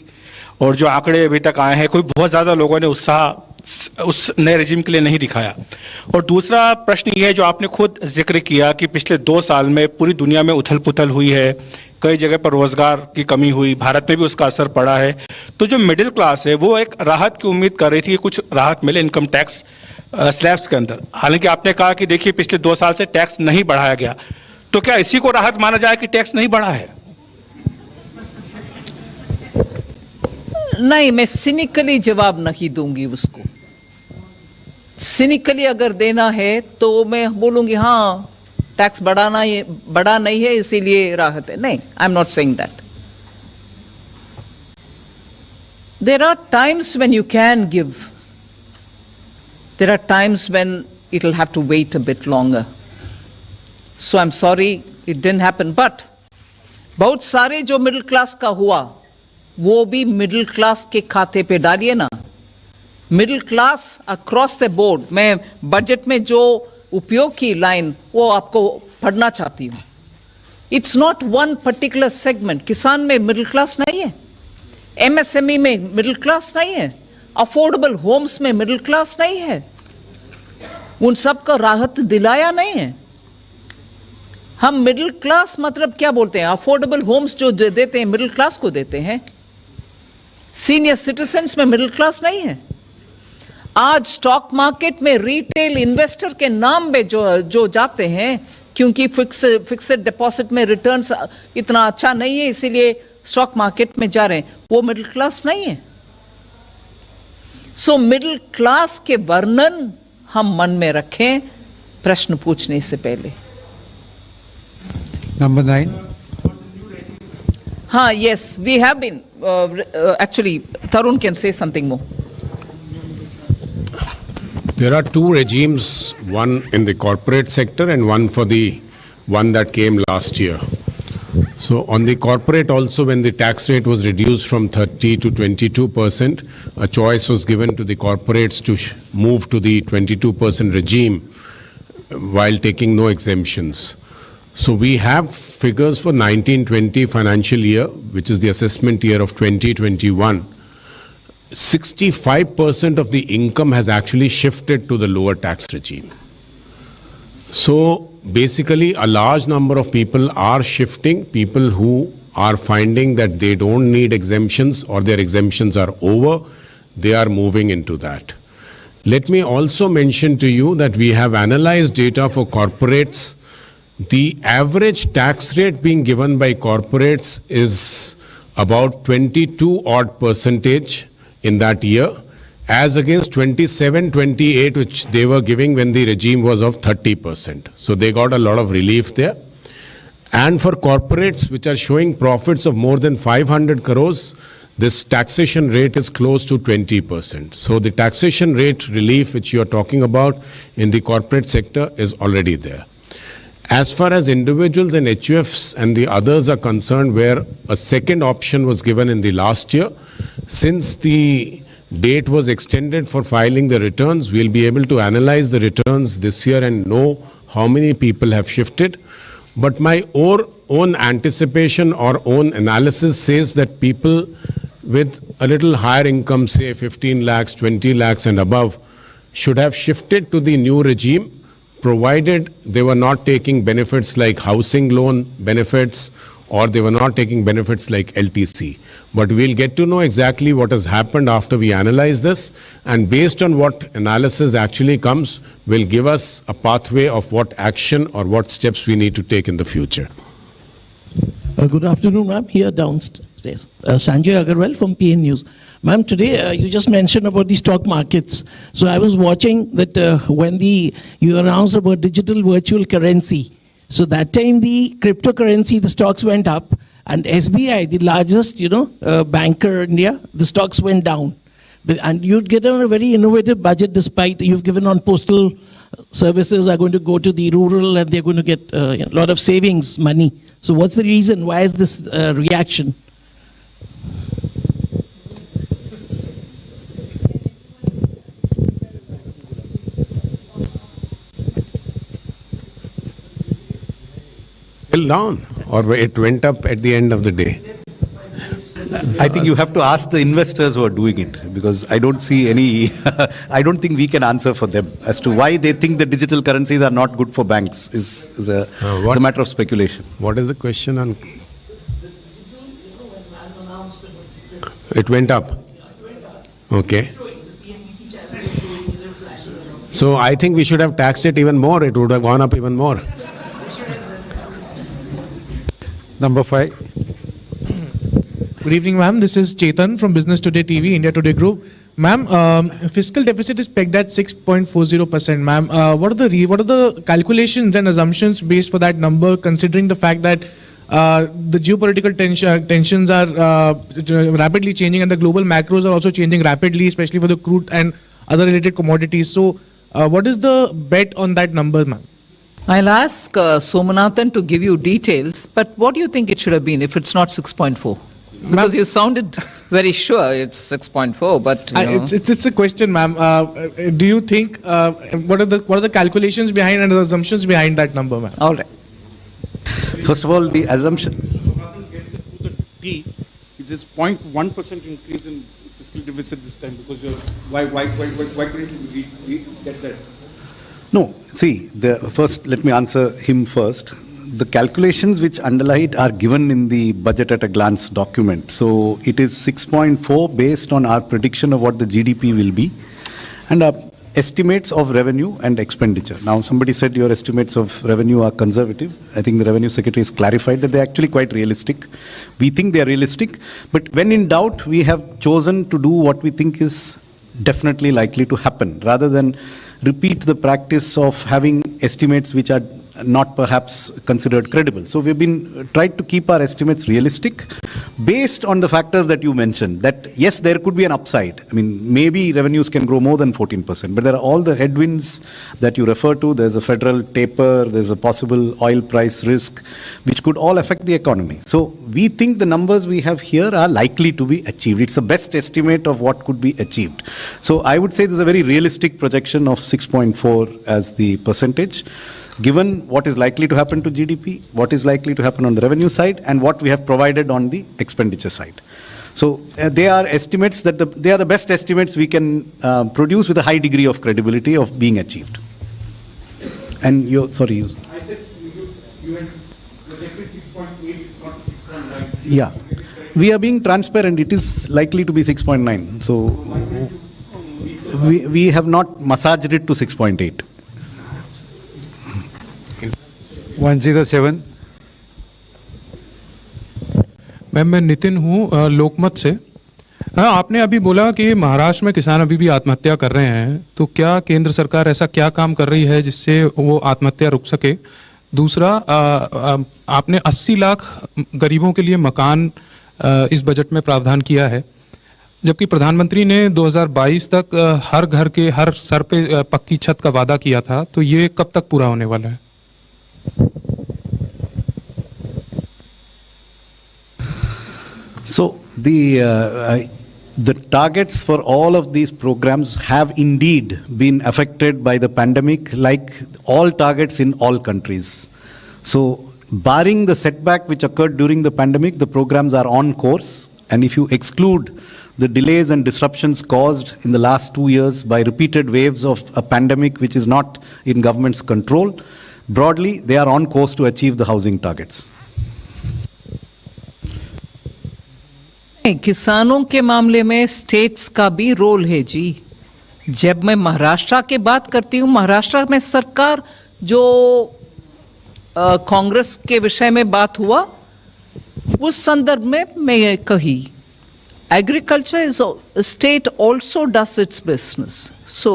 और जो आंकड़े अभी तक आए हैं कोई बहुत ज़्यादा लोगों ने उत्साह उस नए रेजिम के लिए नहीं दिखाया. और दूसरा प्रश्न ये है जो आपने खुद जिक्र किया कि पिछले 2 साल में पूरी दुनिया में उथल पुथल हुई है, कई जगह पर रोजगार की कमी हुई, भारत में भी उसका असर पड़ा है. तो जो मिडिल क्लास है वो एक राहत की उम्मीद कर रही थी कि कुछ राहत मिले इनकम टैक्स स्लैब्स के अंदर. हालांकि आपने कहा कि देखिए पिछले 2 साल से टैक्स नहीं बढ़ाया गया, तो क्या इसी को राहत माना जाए कि टैक्स नहीं बढ़ा है? नहीं, मैं सिनिकली जवाब नहीं दूंगी उसको. सिनिकली अगर देना है तो मैं बोलूंगी हाँ टैक्स बढ़ा नहीं है इसीलिए राहत है. नहीं, I am not saying that. There are times when you can give. There are times when it will have to wait a bit longer. So I'm sorry it didn't happen. But बहुत सारे जो middle class का हुआ वो भी middle class के खाते पे डालिए ना. Middle class across the board. मैं बजट में जो उपयोग की लाइन वो आपको पढ़ना चाहती हूँ. It's not one particular segment. किसान में मिडिल क्लास नहीं है, एमएसएमई में मिडिल क्लास नहीं है, अफोर्डेबल होम्स में मिडिल क्लास नहीं है. उन सब को राहत दिलाया नहीं है. हम मिडिल क्लास मतलब क्या बोलते हैं? अफोर्डेबल होम्स जो देते हैं मिडिल क्लास को देते हैं. सीनियर सिटीजन्स में मिडिल क्लास नहीं है. आज स्टॉक मार्केट में रिटेल इन्वेस्टर के नाम पे जो जाते हैं क्योंकि फिक्स्ड डिपॉजिट में रिटर्न्स इतना अच्छा नहीं है इसीलिए स्टॉक मार्केट में जा रहे हैं, वो मिडिल क्लास नहीं है. सो मिडिल क्लास के वर्णन हम मन में रखें प्रश्न पूछने से पहले. Number 9. हाँ, yes, we have been actually Tarun can say something more. There are 2 regimes, one in the corporate sector and one for the one that came last year. So on the corporate also, when the tax rate was reduced from 30 to 22%, a choice was given to the corporates to move to the 22% regime while taking no exemptions. So we have figures for 1920 financial year, which is the assessment year of 2021. 65% of the income has actually shifted to the lower tax regime. So basically a large number of people are shifting, people who are finding that they don't need exemptions or their exemptions are over, they are moving into that. Let me also mention to you that we have analyzed data for corporates. The average tax rate being given by corporates is about 22% in that year, as against 27, 28, which they were giving when the regime was of 30%. So they got a lot of relief there. And for corporates which are showing profits of more than 500 crores, this taxation rate is close to 20%. So the taxation rate relief which you are talking about in the corporate sector is already there. As far as individuals and HUFs and the others are concerned, where a second option was given in the last year, since the date was extended for filing the returns, we'll be able to analyze the returns this year and know how many people have shifted. But my own anticipation or own analysis says that people with a little higher income, say 15 lakhs, 20 lakhs and above, should have shifted to the new regime provided they were not taking benefits like housing loan benefits or they were not taking benefits like LTC. But we'll get to know exactly what has happened after we analyze this, and based on what analysis actually comes, will give us a pathway of what action or what steps we need to take in the future. Good afternoon, ma'am. Here downstairs. Sanjay Agarwal from PN News. Ma'am, today you just mentioned about the stock markets. So I was watching that when you announced about digital virtual currency. So that time the cryptocurrency, the stocks went up, and SBI, the largest, banker in India, the stocks went down. And you'd get on a very innovative budget despite you've given on postal services are going to go to the rural and they're going to get a lot of savings money. So what's the reason? Why is this reaction? Still down, or it went up at the end of the day? I think you have to ask the investors who are doing it, because I don't see any, I don't think we can answer for them as to why they think the digital currencies are not good for banks is a matter of speculation. What is the question on? It went up. Okay. So I think we should have taxed it even more. It would have gone up even more. Number 5. Good evening, ma'am. This is Chetan from Business Today TV, India Today Group. Ma'am, fiscal deficit is pegged at 6.40%. Ma'am, what are the calculations and assumptions based for that number, considering the fact that the geopolitical tensions are rapidly changing and the global macros are also changing rapidly, especially for the crude and other related commodities. So, what is the bet on that number, ma'am? I'll ask Somanathan to give you details, but what do you think it should have been if it's not 6.4? Because you sounded very sure it's 6.4, but it's a question, ma'am. Do you think what are the calculations behind and the assumptions behind that number, ma'am? All right. First of all, the assumption. It is 0.1% increase in fiscal deficit this time, because why couldn't we get that? No, see, let me answer him first. The calculations which underlie it are given in the budget at a glance document. So it is 6.4 based on our prediction of what the GDP will be and our estimates of revenue and expenditure. Now, somebody said your estimates of revenue are conservative. I think the Revenue Secretary has clarified that they're actually quite realistic. We think they're realistic, but when in doubt, we have chosen to do what we think is definitely likely to happen, rather than repeat the practice of having estimates which are not perhaps considered credible. So we've been tried to keep our estimates realistic based on the factors that you mentioned, that yes, there could be an upside. I mean, maybe revenues can grow more than 14%, but there are all the headwinds that you refer to. There's a federal taper, there's a possible oil price risk, which could all affect the economy. So we think the numbers we have here are likely to be achieved. It's the best estimate of what could be achieved. So I would say there's a very realistic projection of 6.4 as the percentage, given what is likely to happen to GDP, what is likely to happen on the revenue side, and what we have provided on the expenditure side. So they are estimates that they are the best estimates we can produce with a high degree of credibility of being achieved. And I said you had projected 6.8, it's not 6.9. Yeah. We are being transparent. It is likely to be 6.9. So we have not massaged it to 6.8. 107. Ma'am, मैं नितिन हूँ लोकमत से। हाँ, आपने अभी बोला कि महाराष्ट्र में किसान अभी भी आत्महत्या कर रहे हैं, तो क्या केंद्र सरकार ऐसा क्या काम कर रही है जिससे वो आत्महत्या रुक सके? दूसरा, आपने 80 लाख गरीबों के लिए मकान इस बजट में प्रावधान किया है, जबकि प्रधानमंत्री ने 2022 तक हर घर के हर सर पे पक्की छत का वादा किया था, तो ये कब तक पूरा होने वाला है? So the targets for all of these programs have indeed been affected by the pandemic, like all targets in all countries. So barring the setback which occurred during the pandemic, the programs are on course And if you exclude the delays and disruptions caused in the last 2 years by repeated waves of a pandemic which is not in government's control, broadly, they are on course to achieve the housing targets. किसानों के मामले में states का भी role है जी। जब मैं महाराष्ट्र की बात करती हूँ, महाराष्ट्र में सरकार जो कांग्रेस के विषय में बात हुआ, उस संदर्भ में मैं कही, agriculture is state also does its business. So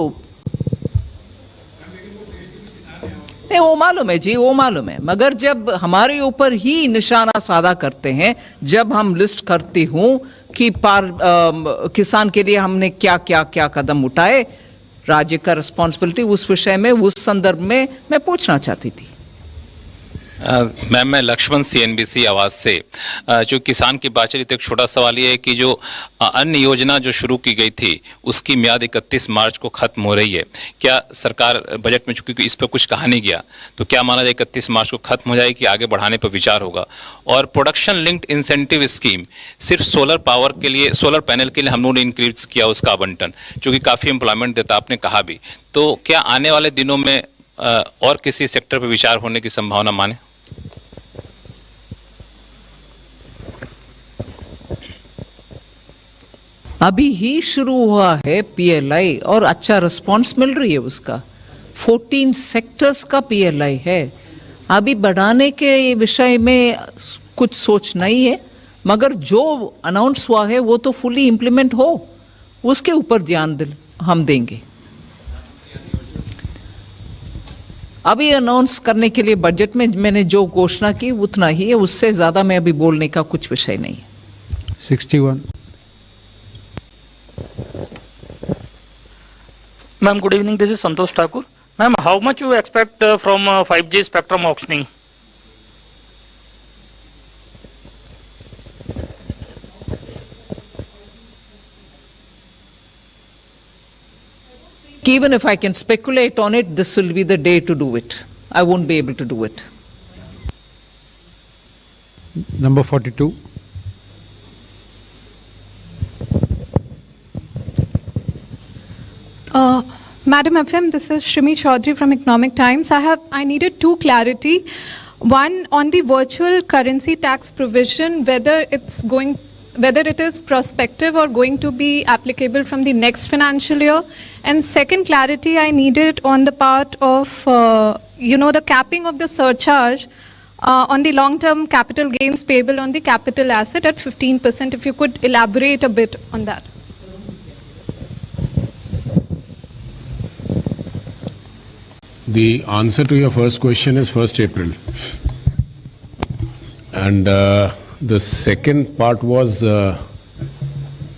वो मालूम है जी, वो मालूम है, मगर जब हमारे ऊपर ही निशाना साधा करते हैं, जब हम लिस्ट करती हूं कि किसान के लिए हमने क्या क्या क्या कदम उठाए, राज्य का रिस्पॉन्सिबिलिटी, उस विषय में, उस संदर्भ में मैं पूछना चाहती थी। मैम, मैं लक्ष्मण CNBC आवाज़ से, जो किसान की बात चली, तो एक छोटा सवाल ये है कि जो अन्य योजना जो शुरू की गई थी उसकी मियाद 31 मार्च को खत्म हो रही है। क्या सरकार बजट में, चूंकि इस पर कुछ कहा नहीं गया, तो क्या माना जाए 31 मार्च को खत्म हो जाएगी, आगे बढ़ाने पर विचार होगा? और प्रोडक्शन लिंक्ड इंसेंटिव स्कीम, सिर्फ सोलर पावर के लिए, सोलर पैनल के लिए हम लोगों ने इंक्रीज किया उसका आवंटन, जो कि काफ़ी एम्प्लॉयमेंट देता, आपने कहा भी, तो क्या आने वाले दिनों में और किसी सेक्टर पर विचार होने की संभावना माने? अभी ही शुरू हुआ है PLI और अच्छा रिस्पांस मिल रही है उसका। 14 सेक्टर्स का PLI है। अभी बढ़ाने के विषय में कुछ सोच नहीं है, मगर जो अनाउंस हुआ है वो तो फुली इम्प्लीमेंट हो, उसके ऊपर ध्यान हम देंगे। अभी अनाउंस करने के लिए बजट में मैंने जो घोषणा की उतना ही है, उससे ज्यादा मैं अभी बोलने का कुछ विषय नहीं है। 61। Ma'am, good evening. This is Santosh Thakur. Ma'am, how much you expect from 5G spectrum auctioning? Even if I can speculate on it, this will be the day to do it. I won't be able to do it. Number 42. Madam FM, this is Shrimi Chaudhary from Economic Times. I needed two clarity. One, on the virtual currency tax provision, whether it is prospective or going to be applicable from the next financial year. And second clarity I needed on the part of, the capping of the surcharge on the long-term capital gains payable on the capital asset at 15%. If you could elaborate a bit on that. The answer to your first question is 1st April. And the second part was...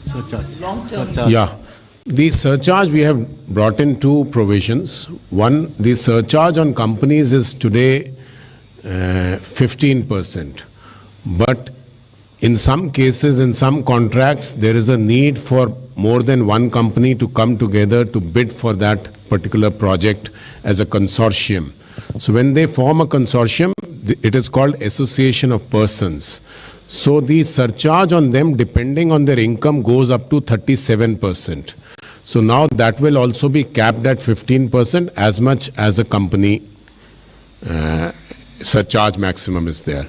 surcharge. Yeah. The surcharge, we have brought in two provisions. One, the surcharge on companies is today 15%. But in some cases, in some contracts, there is a need for more than one company to come together to bid for that particular project as a consortium. So when they form a consortium, it is called association of persons. So the surcharge on them, depending on their income, goes up to 37%. So now that will also be capped at 15% as much as a company surcharge maximum is there.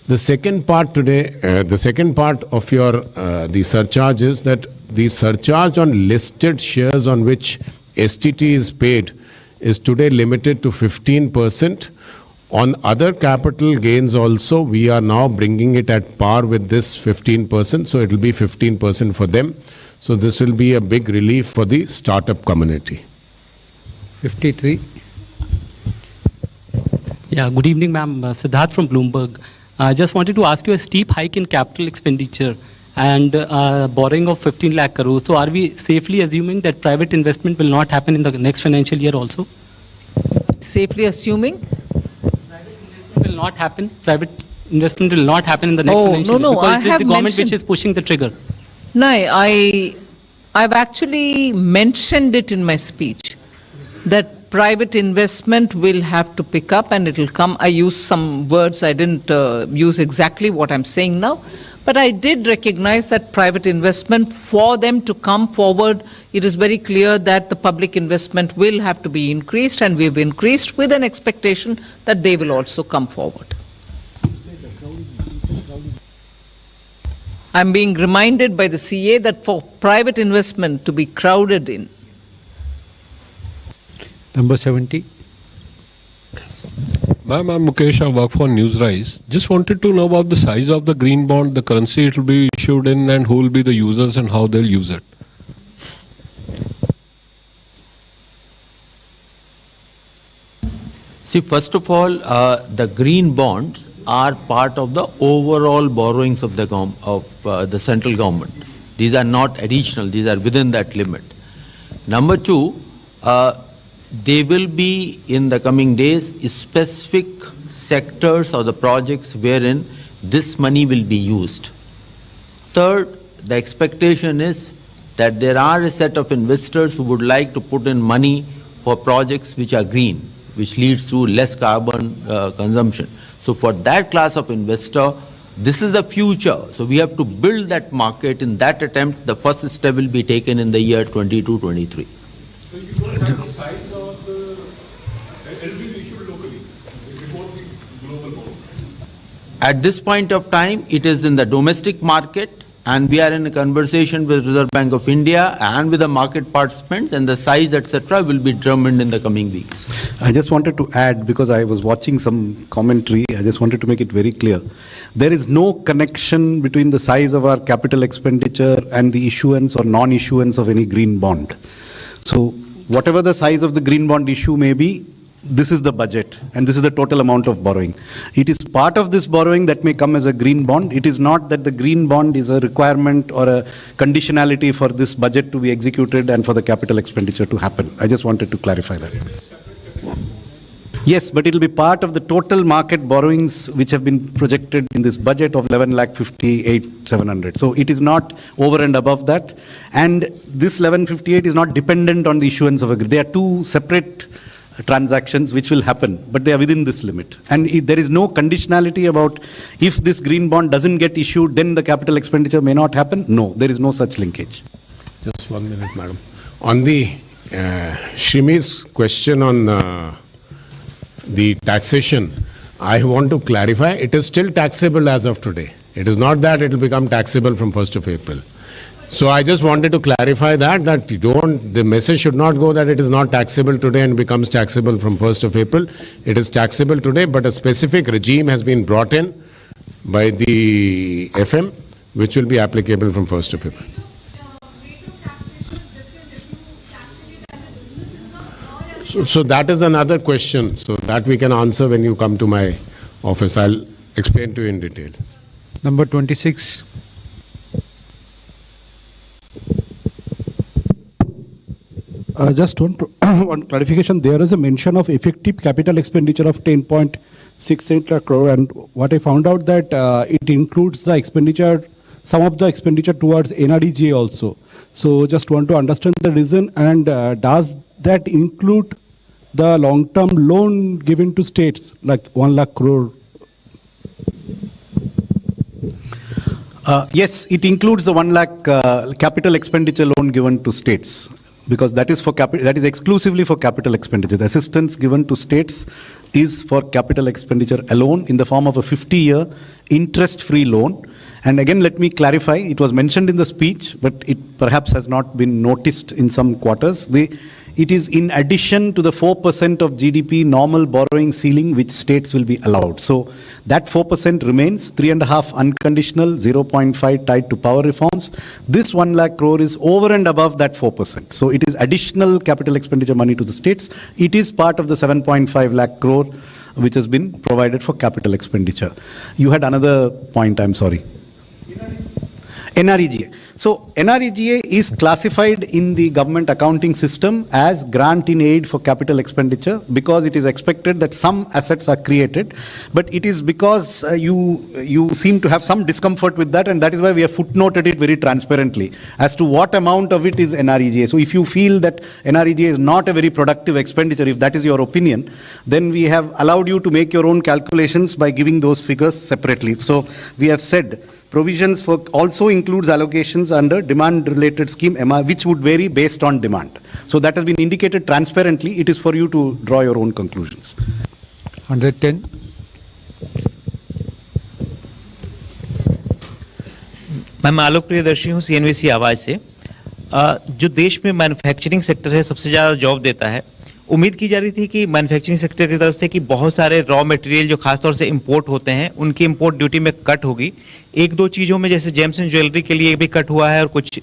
The second part today, the second part of your the surcharge is that the surcharge on listed shares on which STT is paid is today limited to 15%. On other capital gains also, we are now bringing it at par with this 15%, so it will be 15% for them. So this will be a big relief for the startup community. 53. Yeah, good evening, ma'am. Siddharth from Bloomberg. I just wanted to ask you a steep hike in capital expenditure and borrowing of 15 lakh crores. So are we safely assuming that private investment will not happen in the next financial year also? Safely assuming? Will not happen. Private investment will not happen in the next financial year. Because it is the government which is pushing the trigger. No, I've actually mentioned it in my speech that private investment will have to pick up and it will come. I used some words, I didn't use exactly what I'm saying now, But I did recognize that private investment, for them to come forward, it is very clear that the public investment will have to be increased, and we've increased with an expectation that they will also come forward. I'm being reminded by the CA that for private investment to be crowded in. Number 70. Ma'am, I'm Mukesh. I work for Newsrise. Just wanted to know about the size of the green bond, the currency it will be issued in, and who will be the users and how they'll use it. See, first of all, the green bonds are part of the overall borrowings of the central government. These are not additional, these are within that limit. Number two, they will be in the coming days specific sectors or the projects wherein this money will be used. Third, the expectation is that there are a set of investors who would like to put in money for projects which are green, which leads to less carbon consumption. So for that class of investor, this is the future. So we have to build that market. In that attempt, the first step will be taken in the year 22-23. So you don't have the size of the, it will be issued locally, it won't be global bond. At this point of time, it is in the domestic market, and we are in a conversation with Reserve Bank of India and with the market participants, and the size, etc., will be determined in the coming weeks. I just wanted to add, because I was watching some commentary, I just wanted to make it very clear. There is no connection between the size of our capital expenditure and the issuance or non-issuance of any green bond. So whatever the size of the green bond issue may be, this is the budget and this is the total amount of borrowing. It is part of this borrowing that may come as a green bond. It is not that the green bond is a requirement or a conditionality for this budget to be executed and for the capital expenditure to happen. I just wanted to clarify that. Yes, but it will be part of the total market borrowings which have been projected in this budget of 11,58,700. So it is not over and above that. And this 1158 is not dependent on the issuance of a green. They are two separate transactions which will happen, but they are within this limit. And there is no conditionality about if this green bond doesn't get issued, then the capital expenditure may not happen. No, there is no such linkage. Just 1 minute, madam. On the Shrimi's question on the taxation, I want to clarify, it is still taxable as of today. It is not that it will become taxable from 1st of April. So I just wanted to clarify that the message should not go that it is not taxable today and becomes taxable from 1st of April. It is taxable today, but a specific regime has been brought in by the FM, which will be applicable from 1st of April. So that is another question. So that we can answer when you come to my office. I'll explain to you in detail. Number 26. Just one clarification. There is a mention of effective capital expenditure of 10.68 lakh crore, and what I found out that it includes the expenditure, some of the expenditure towards NREGA also. So just want to understand the reason, and does that include the long-term loan given to states like 1 lakh crore? Yes, it includes the 1 lakh capital expenditure loan given to states, because that is exclusively for capital expenditure. The assistance given to states is for capital expenditure alone in the form of a 50-year interest-free loan. And again, let me clarify, it was mentioned in the speech, but it perhaps has not been noticed in some quarters. It is in addition to the 4% of GDP normal borrowing ceiling which states will be allowed. So that 4% remains, 3.5 unconditional, 0.5 tied to power reforms. This 1 lakh crore is over and above that 4%. So it is additional capital expenditure money to the states. It is part of the 7.5 lakh crore which has been provided for capital expenditure. You had another point, I'm sorry. NREGA. So NREGA is classified in the government accounting system as grant in aid for capital expenditure because it is expected that some assets are created, but it is because you seem to have some discomfort with that, and that is why we have footnoted it very transparently as to what amount of it is NREGA. So if you feel that NREGA is not a very productive expenditure, if that is your opinion, then we have allowed you to make your own calculations by giving those figures separately. So we have said provisions for also includes allocations under demand-related scheme, which would vary based on demand. So that has been indicated transparently. It is for you to draw your own conclusions. 110. मैं आलोक प्रियदर्शी हूँ CNBC आवाज़ से। जो देश में manufacturing sector है सबसे ज़्यादा जॉब देता है। उम्मीद की जा रही थी कि मैन्युफैक्चरिंग सेक्टर की तरफ से कि बहुत सारे रॉ मटेरियल जो खासतौर से इंपोर्ट होते हैं उनकी इंपोर्ट ड्यूटी में कट होगी। एक दो चीज़ों में जैसे जेम्स एंड ज्वेलरी के लिए भी कट हुआ है और कुछ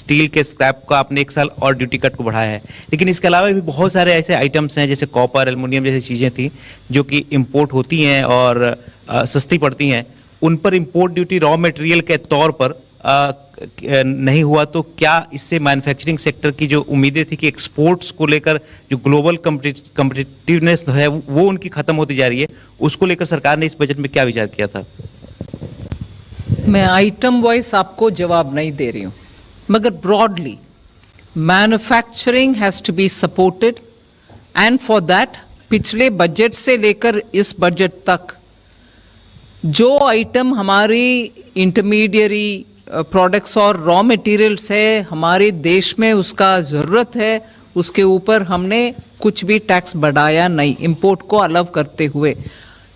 स्टील के स्क्रैप का आपने 1 साल और ड्यूटी कट को बढ़ाया है। लेकिन इसके अलावा भी बहुत सारे ऐसे आइटम्स हैं जैसे कॉपर, एल्युमिनियम जैसी चीज़ें थी जो कि इम्पोर्ट होती हैं और सस्ती पड़ती हैं, उन पर इम्पोर्ट ड्यूटी रॉ मटेरियल के तौर पर नहीं हुआ। तो क्या इससे मैन्युफैक्चरिंग सेक्टर की जो उम्मीदें थी कि एक्सपोर्ट्स को लेकर जो ग्लोबल कम्पिटिटिवनेस है वो उनकी खत्म होती जा रही है, उसको लेकर सरकार ने इस बजट में क्या विचार किया था? मैं आइटम वाइज आपको जवाब नहीं दे रही हूं, मगर broadly manufacturing has to be supported and for that पिछले बजट से लेकर इस बजट तक जो आइटम हमारी इंटरमीडियरी प्रोडक्ट्स और रॉ मटेरियल्स है हमारे देश में उसका ज़रूरत है, उसके ऊपर हमने कुछ भी टैक्स बढ़ाया नहीं, इंपोर्ट को अलाउ करते हुए।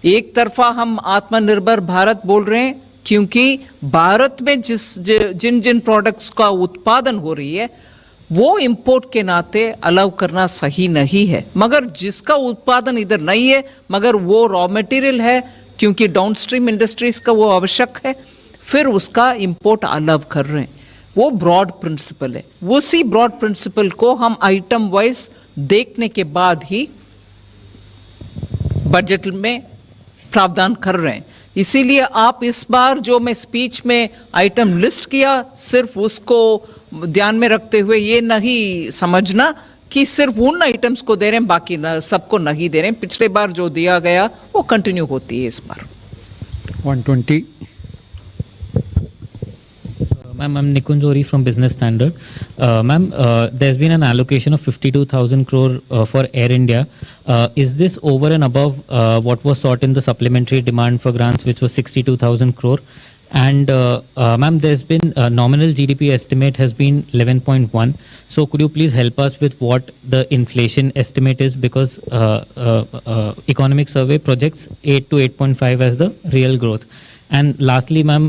एक तरफा हम आत्मनिर्भर भारत बोल रहे हैं क्योंकि भारत में जिन जिन प्रोडक्ट्स का उत्पादन हो रही है वो इंपोर्ट के नाते अलाउ करना सही नहीं है, मगर जिसका उत्पादन इधर नहीं है मगर वो रॉ मटेरियल है क्योंकि डाउनस्ट्रीम इंडस्ट्रीज का वो आवश्यक है, फिर उसका इंपोर्ट अलाउ कर रहे हैं। वो ब्रॉड प्रिंसिपल है, उसी ब्रॉड प्रिंसिपल को हम आइटम वाइज देखने के बाद ही बजट में प्रावधान कर रहे हैं। इसीलिए आप इस बार जो मैं स्पीच में आइटम लिस्ट किया सिर्फ उसको ध्यान में रखते हुए ये नहीं समझना कि सिर्फ उन आइटम्स को दे रहे हैं बाकी सबको नहीं दे रहे हैं। पिछले बार जो दिया गया वो कंटिन्यू होती है इस बार। 120. Ma'am, I'm Nikunj Ori from Business Standard. Ma'am, there's been an allocation of 52,000 crore for Air India. Is this over and above what was sought in the supplementary demand for grants, which was 62,000 crore? And ma'am, there's been nominal GDP estimate has been 11.1. So could you please help us with what the inflation estimate is, because economic survey projects 8 to 8.5 as the real growth. And lastly, ma'am,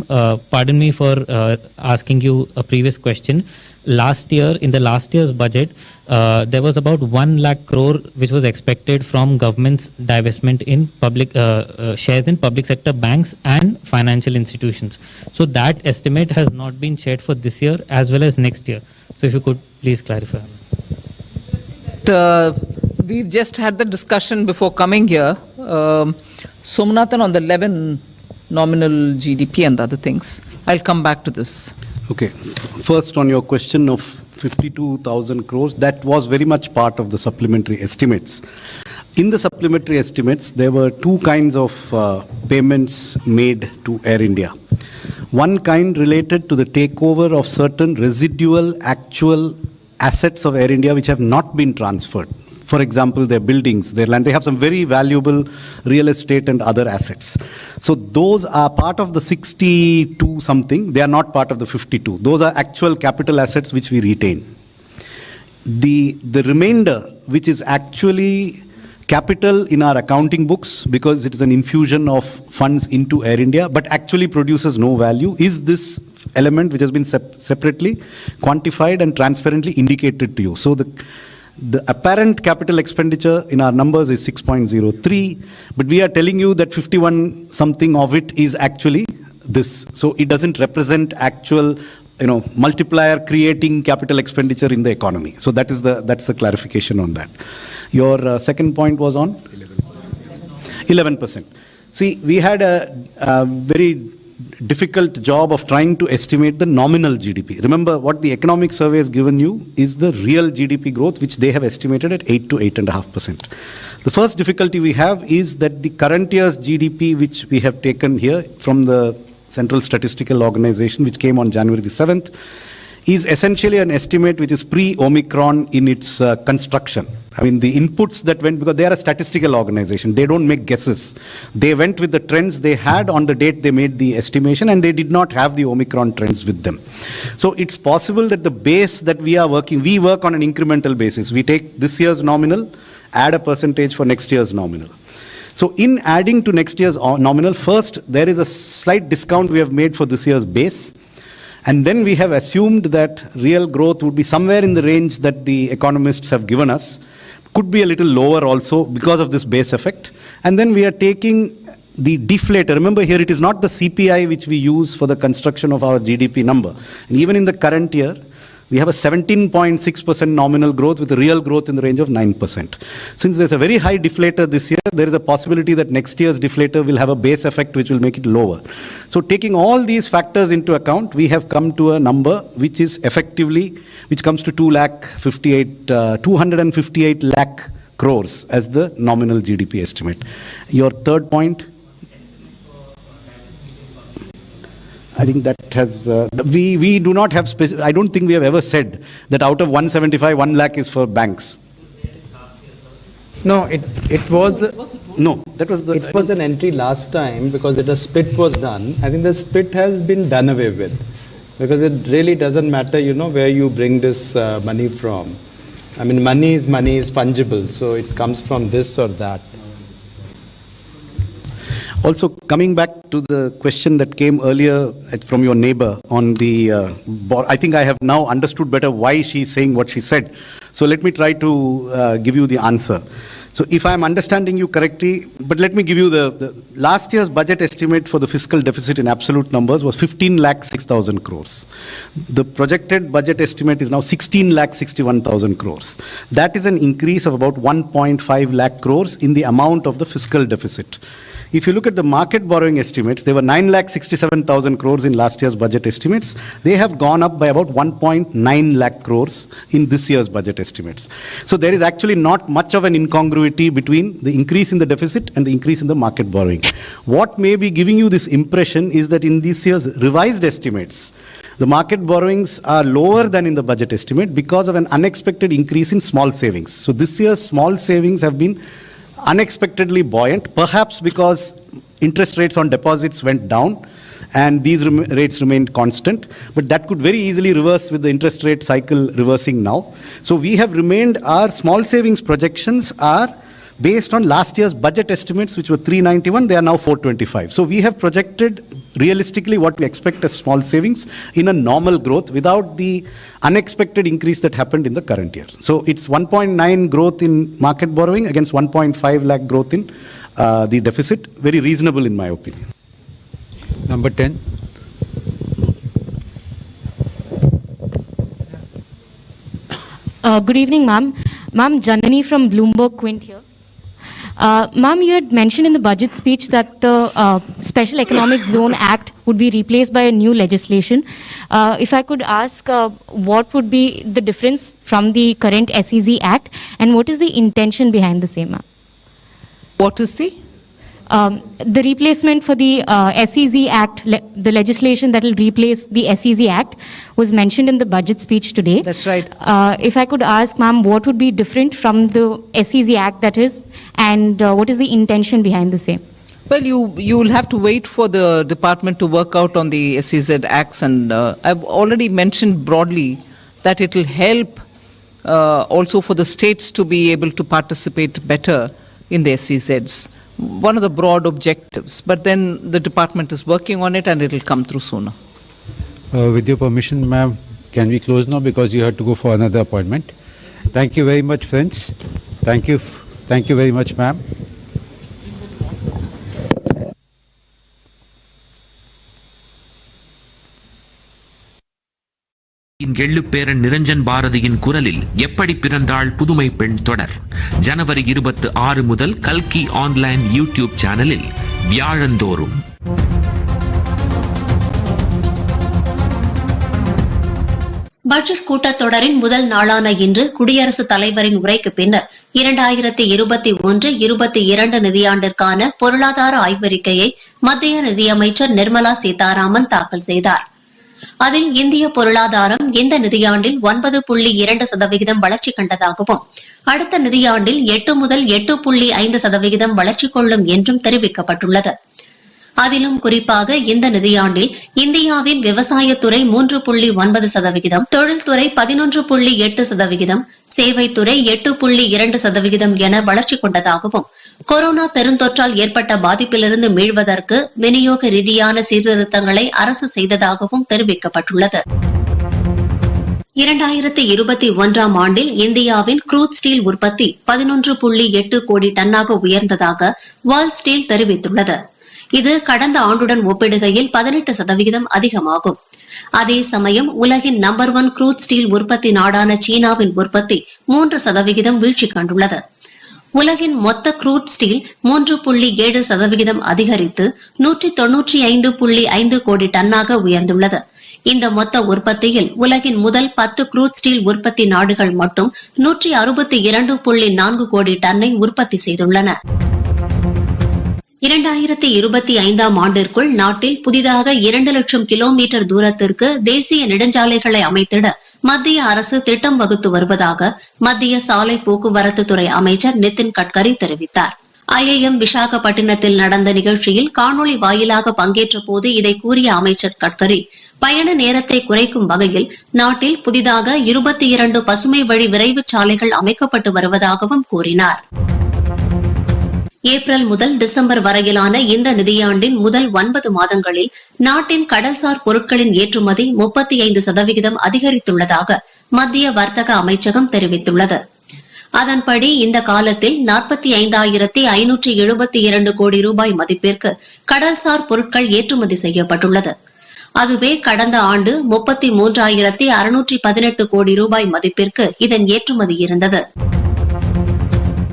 pardon me for asking you a previous question. Last year, in the last year's budget, there was about 1 lakh crore which was expected from government's divestment in public shares in public sector banks and financial institutions. So that estimate has not been shared for this year as well as next year. So if you could please clarify. We've just had the discussion before coming here. Somnathan on the 11 nominal GDP and other things. I'll come back to this. Okay. First, on your question of 52,000 crores, that was very much part of the supplementary estimates. In the supplementary estimates, there were two kinds of payments made to Air India. One kind related to the takeover of certain residual actual assets of Air India which have not been transferred. For example, their buildings, their land, they have some very valuable real estate and other assets. So those are part of the 62 something, they are not part of the 52. Those are actual capital assets which we retain. The remainder, which is actually capital in our accounting books because it is an infusion of funds into Air India, but actually produces no value, is this element which has been separately quantified and transparently indicated to you. So the apparent capital expenditure in our numbers is 6.03, but we are telling you that 51 something of it is actually this. So it doesn't represent actual, multiplier creating capital expenditure in the economy. So that's the clarification on that. Your second point was on 11%. See, we had a very difficult job of trying to estimate the nominal GDP. Remember, what the economic survey has given you is the real GDP growth, which they have estimated at 8 to 8.5%. The first difficulty we have is that the current year's GDP, which we have taken here from the Central Statistical Organization, which came on January the 7th, is essentially an estimate which is pre-Omicron in its construction. I mean, the inputs that went, because they are a statistical organization, they don't make guesses. They went with the trends they had on the date they made the estimation, and they did not have the Omicron trends with them. So it's possible that the base that we work on an incremental basis. We take this year's nominal, add a percentage for next year's nominal. So in adding to next year's nominal, first, there is a slight discount we have made for this year's base. And then we have assumed that real growth would be somewhere in the range that the economists have given us. Could be a little lower also because of this base effect. And then we are taking the deflator. Remember here, it is not the CPI which we use for the construction of our GDP number. And even in the current year, we have a 17.6% nominal growth with a real growth in the range of 9%. Since there's a very high deflator this year, there is a possibility that next year's deflator will have a base effect which will make it lower. So taking all these factors into account, we have come to a number which is effectively, which comes to 258 lakh crores as the nominal GDP estimate. Your third point? I think that has, we do not have, I don't think we have ever said that out of 175, 1 lakh is for banks. No, it was, no, that was it was an entry last time because a split was done. I think the split has been done away with because it really doesn't matter, where you bring this money from. I mean, money is fungible, so it comes from this or that. Also, coming back to the question that came earlier from your neighbor on the, I think I have now understood better why she's saying what she said. So let me try to give you the answer. So if I'm understanding you correctly, but let me give you the last year's budget estimate for the fiscal deficit in absolute numbers was 15,06,000 crores. The projected budget estimate is now 16,61,000 crores. That is an increase of about 1.5 lakh crores in the amount of the fiscal deficit. If you look at the market borrowing estimates, they were 9,67,000 crores in last year's budget estimates. They have gone up by about 1.9 lakh crores in this year's budget estimates. So there is actually not much of an incongruity between the increase in the deficit and the increase in the market borrowing. What may be giving you this impression is that in this year's revised estimates, the market borrowings are lower than in the budget estimate because of an unexpected increase in small savings. So this year's small savings have been unexpectedly buoyant, perhaps because interest rates on deposits went down and these rates remained constant, but that could very easily reverse with the interest rate cycle reversing now. So we have remained, our small savings projections are based on last year's budget estimates, which were 391, they are now 425. So we have projected realistically what we expect as small savings in a normal growth without the unexpected increase that happened in the current year. So it's 1.9 growth in market borrowing against 1.5 lakh growth in the deficit. Very reasonable in my opinion. Number 10. Good evening, ma'am. Ma'am, Janani from Bloomberg Quint here. Ma'am, you had mentioned in the budget speech that the Special Economic Zone Act would be replaced by a new legislation. If I could ask, what would be the difference from the current SEZ Act and what is the intention behind the same, ma'am? What is the? The replacement for the SEZ Act, the legislation that will replace the SEZ Act was mentioned in the budget speech today. That's right. If I could ask, ma'am, what would be different from the SEZ Act that is, and what is the intention behind the same? Well, you will have to wait for the department to work out on the SEZ Acts, and I've already mentioned broadly that it will help also for the states to be able to participate better in the SEZs. One of the broad objectives, but then the department is working on it and it will come through sooner. With your permission, ma'am, can we close now because you have to go for another appointment? Thank you very much, friends. Thank you very much, ma'am. எள்ளுப்பேரன் Niranjan பாரதியின் குரலில் எப்படி பிறந்தாள் புதுமை பெண் தொடர் ஜனவரி 26 முதல் கல்கி online YouTube சேனலில் வியாழந்தோறும். பட்ஜெட் கூட்டத்தொடரின் முதல் நாளான இன்று குடியரசுத் தலைவரின் உரைக்கு பின்னர் 2021-22 நிதியாண்டிற்கான பொருளாதார ஆய்வறிக்கையை மத்திய நிதியமைச்சர் நிர்மலா சீதாராமன் தாக்கல் செய்தார். அதில் இந்திய பொருளாதாரம் இந்த நிதியாண்டில் 9.2% வளர்ச்சி கண்டதாகவும் அடுத்த நிதியாண்டில் 8 முதல் 8.5% வளர்ச்சி கொள்ளும் என்றும் தெரிவிக்கப்பட்டுள்ளது. அதிலும் குறிப்பாக இந்த நிதியாண்டில் இந்தியாவின் விவசாயத்துறை 3.9%, தொழில்துறை 11.8%, சேவைத்துறை 8.2% என வளர்ச்சி கொண்டதாகவும் கொரோனா பெருந்தொற்றால் ஏற்பட்ட பாதிப்பிலிருந்து மீள்வதற்கு விநியோக ரீதியான சீர்திருத்தங்களை அரசு செய்ததாகவும் தெரிவிக்கப்பட்டுள்ளது. 2021 ஆண்டில் இந்தியாவின் க்ரூட் ஸ்டீல் உற்பத்தி 11.8 கோடி டன்னாக உயர்ந்ததாக வேர்ல்ட் ஸ்டீல் தெரிவித்துள்ளது. இது கடந்த ஆண்டுடன் ஒப்பிடுகையில் 18% அதிகமாகும். அதே சமயம் உலகின் நம்பர் 1 க்ரூட் ஸ்டீல் உற்பத்தி நாடான சீனாவின் உற்பத்தி 3% வீழ்ச்சி கண்டுள்ளது. உலகின் மொத்த க்ரூட் ஸ்டீல் 3.7% அதிகரித்து 195.5 கோடி டன்னாக உயர்ந்துள்ளது. இந்த மொத்த உற்பத்தியில் உலகின் முதல் 10 க்ரூட் ஸ்டீல் உற்பத்தி நாடுகள் மட்டும் 162.4 கோடி டன்னை உற்பத்தி செய்துள்ளன. 2025 ஆண்டிற்குள் நாட்டில் புதிதாக 2 லட்சம் கிலோமீட்டர் தூரத்திற்கு தேசிய நெடுஞ்சாலைகளை அமைத்திட மத்திய அரசு திட்டம் வகுத்து வருவதாக மத்திய சாலை போக்குவரத்து துறை அமைச்சர் நிதின் கட்கரி தெரிவித்தார். IIM விசாகப்பட்டினத்தில் நடந்த நிகழ்ச்சியில் காணொலி வாயிலாக பங்கேற்ற போது இதை கூறிய அமைச்சர் கட்கரி, பயண நேரத்தை குறைக்கும் வகையில் நாட்டில் புதிதாக 22 பசுமை வழி விரைவு சாலைகள் அமைக்கப்பட்டு வருவதாகவும் கூறினார். ஏப்ரல் முதல் டிசம்பர் வரையிலான இந்த நிதியாண்டின் முதல் 9 மாதங்களில் நாட்டின் கடல்சார் பொருட்களின் ஏற்றுமதி 35% அதிகரித்துள்ளதாக மத்திய வர்த்தக அமைச்சகம் தெரிவித்துள்ளது. அதன்படி இந்த காலத்தில் 45,572 கோடி ரூபாய் மதிப்பிற்கு கடல்சார் பொருட்கள் ஏற்றுமதி செய்யப்பட்டுள்ளது. அதுவே கடந்த ஆண்டு 33,618 கோடி ரூபாய் மதிப்பிற்கு இதன் ஏற்றுமதி இருந்தது.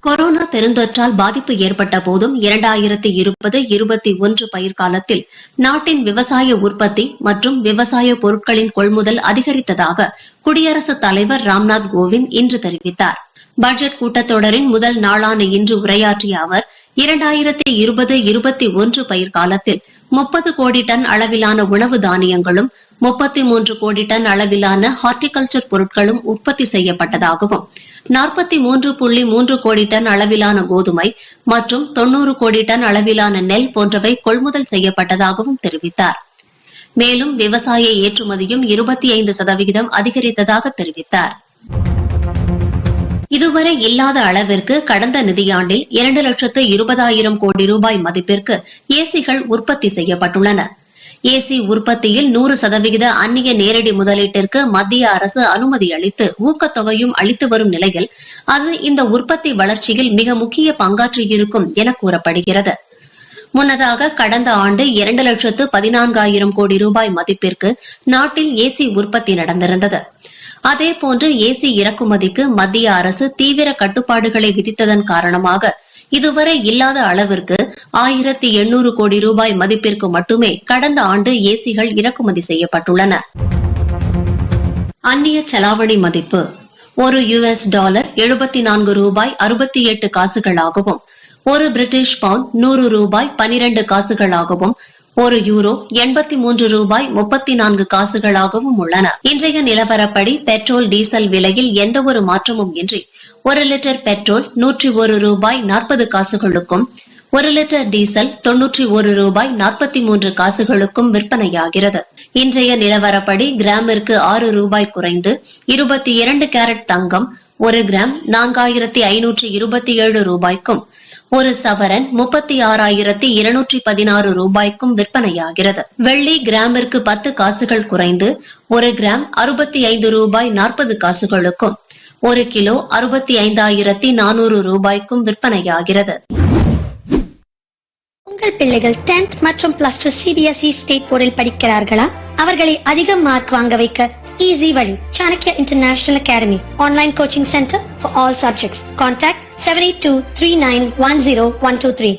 கொரோனா பெருந்தொற்றால் பாதிப்பு ஏற்பட்ட போதும் 2020-21 பயிர்காலத்தில் நாட்டின் விவசாய உற்பத்தி மற்றும் விவசாய பொருட்களின் கொள்முதல் அதிகரித்ததாக குடியரசுத் தலைவர் ராம்நாத் கோவிந்த் இன்று தெரிவித்தார். பட்ஜெட் கூட்டத்தொடரின் முதல் நாளான இன்று உரையாற்றிய அவர் 2020-21 பயிர்காலத்தில் 30 கோடி டன் அளவிலான உணவு தானியங்களும் 33 கோடி டன் அளவிலான ஹார்டிகல்ச்சர் பொருட்களும் உற்பத்தி செய்யப்பட்டதாகவும் 43.3 கோடி டன் அளவிலான கோதுமை மற்றும் 90 கோடி டன் அளவிலான நெல் போன்றவை கொள்முதல் செய்யப்பட்டதாகவும் தெரிவித்தார். மேலும் விவசாய ஏற்றுமதியும் 25% அதிகரித்ததாக தெரிவித்தார். இதுவரை இல்லாத அளவிற்கு கடந்த நிதியாண்டில் 2,20,000 கோடி ரூபாய் மதிப்பிற்கு ஏசிகள் உற்பத்தி செய்யப்பட்டுள்ளன. ஏசி உற்பத்தியில் 100% அந்நிய நேரடி முதலீட்டிற்கு மத்திய அரசு அனுமதி அளித்து ஊக்கத்தொகையும் அளித்து வரும் நிலையில் அது இந்த உற்பத்தி வளர்ச்சியில் மிக முக்கிய பங்காற்றியிருக்கும் என கூறப்படுகிறது. முன்னதாக கடந்த ஆண்டு 2,14,000 கோடி ரூபாய் மதிப்பிற்கு நாட்டில் ஏசி உற்பத்தி நடந்திருந்தது. அதேபோன்று ஏசி இறக்குமதிக்கு மத்திய அரசு தீவிர கட்டுப்பாடுகளை விதித்ததன் காரணமாக இதுவரை இல்லாத அளவிற்கு 1,800 கோடி ரூபாய் மதிப்பிற்கு மட்டுமே கடந்த ஆண்டு ஏசிகள் இறக்குமதி செய்யப்பட்டுள்ளன. அந்நிய செலாவணி மதிப்பு ஒரு $74 74 ரூபாய் 68 காசுகளாகவும், ஒரு பிரிட்டிஷ் பவுண்ட் 100 ரூபாய் 12 காசுகளாகவும், ஒரு யூரோ 83 ரூபாய் 34 காசுகளாகவும் உள்ளன. இன்றைய நிலவரப்படி பெட்ரோல் டீசல் விலையில் எந்தவொரு மாற்றமும் இன்றி 1 லிட்டர் பெட்ரோல் 101 ரூபாய் 40 காசுகளுக்கும், 1 லிட்டர் டீசல் 91 ரூபாய் 43 காசுகளுக்கும் விற்பனையாகிறது. இன்றைய நிலவரப்படி கிராமிற்கு 6 ரூபாய் குறைந்து 22 கேரட் தங்கம் 1 கிராம் 4,527 ரூபாய்க்கும், ஒரு சவரன் 36,216 ரூபாய்க்கும் விற்பனையாகிறது. வெள்ளி கிராமிற்கு 10 காசுகள் குறைந்து 1 கிராம் 65 ரூபாய் 40 காசுகளுக்கும், 1 கிலோ 65,400 ரூபாய்க்கும் விற்பனையாகிறது. உங்கள் பிள்ளைகள் 10th மற்றும் +2 CBSE ஸ்டேட் போர்டில் படிக்கிறார்களா? அவர்களை அதிக மார்க் வாங்க வைக்க ஈஸி வழி. Chanakyaa International Academy Online Coaching Center for all subjects. Contact 7823910123.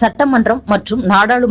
சட்டமன்றம் மற்றும் நாடாளுமன்ற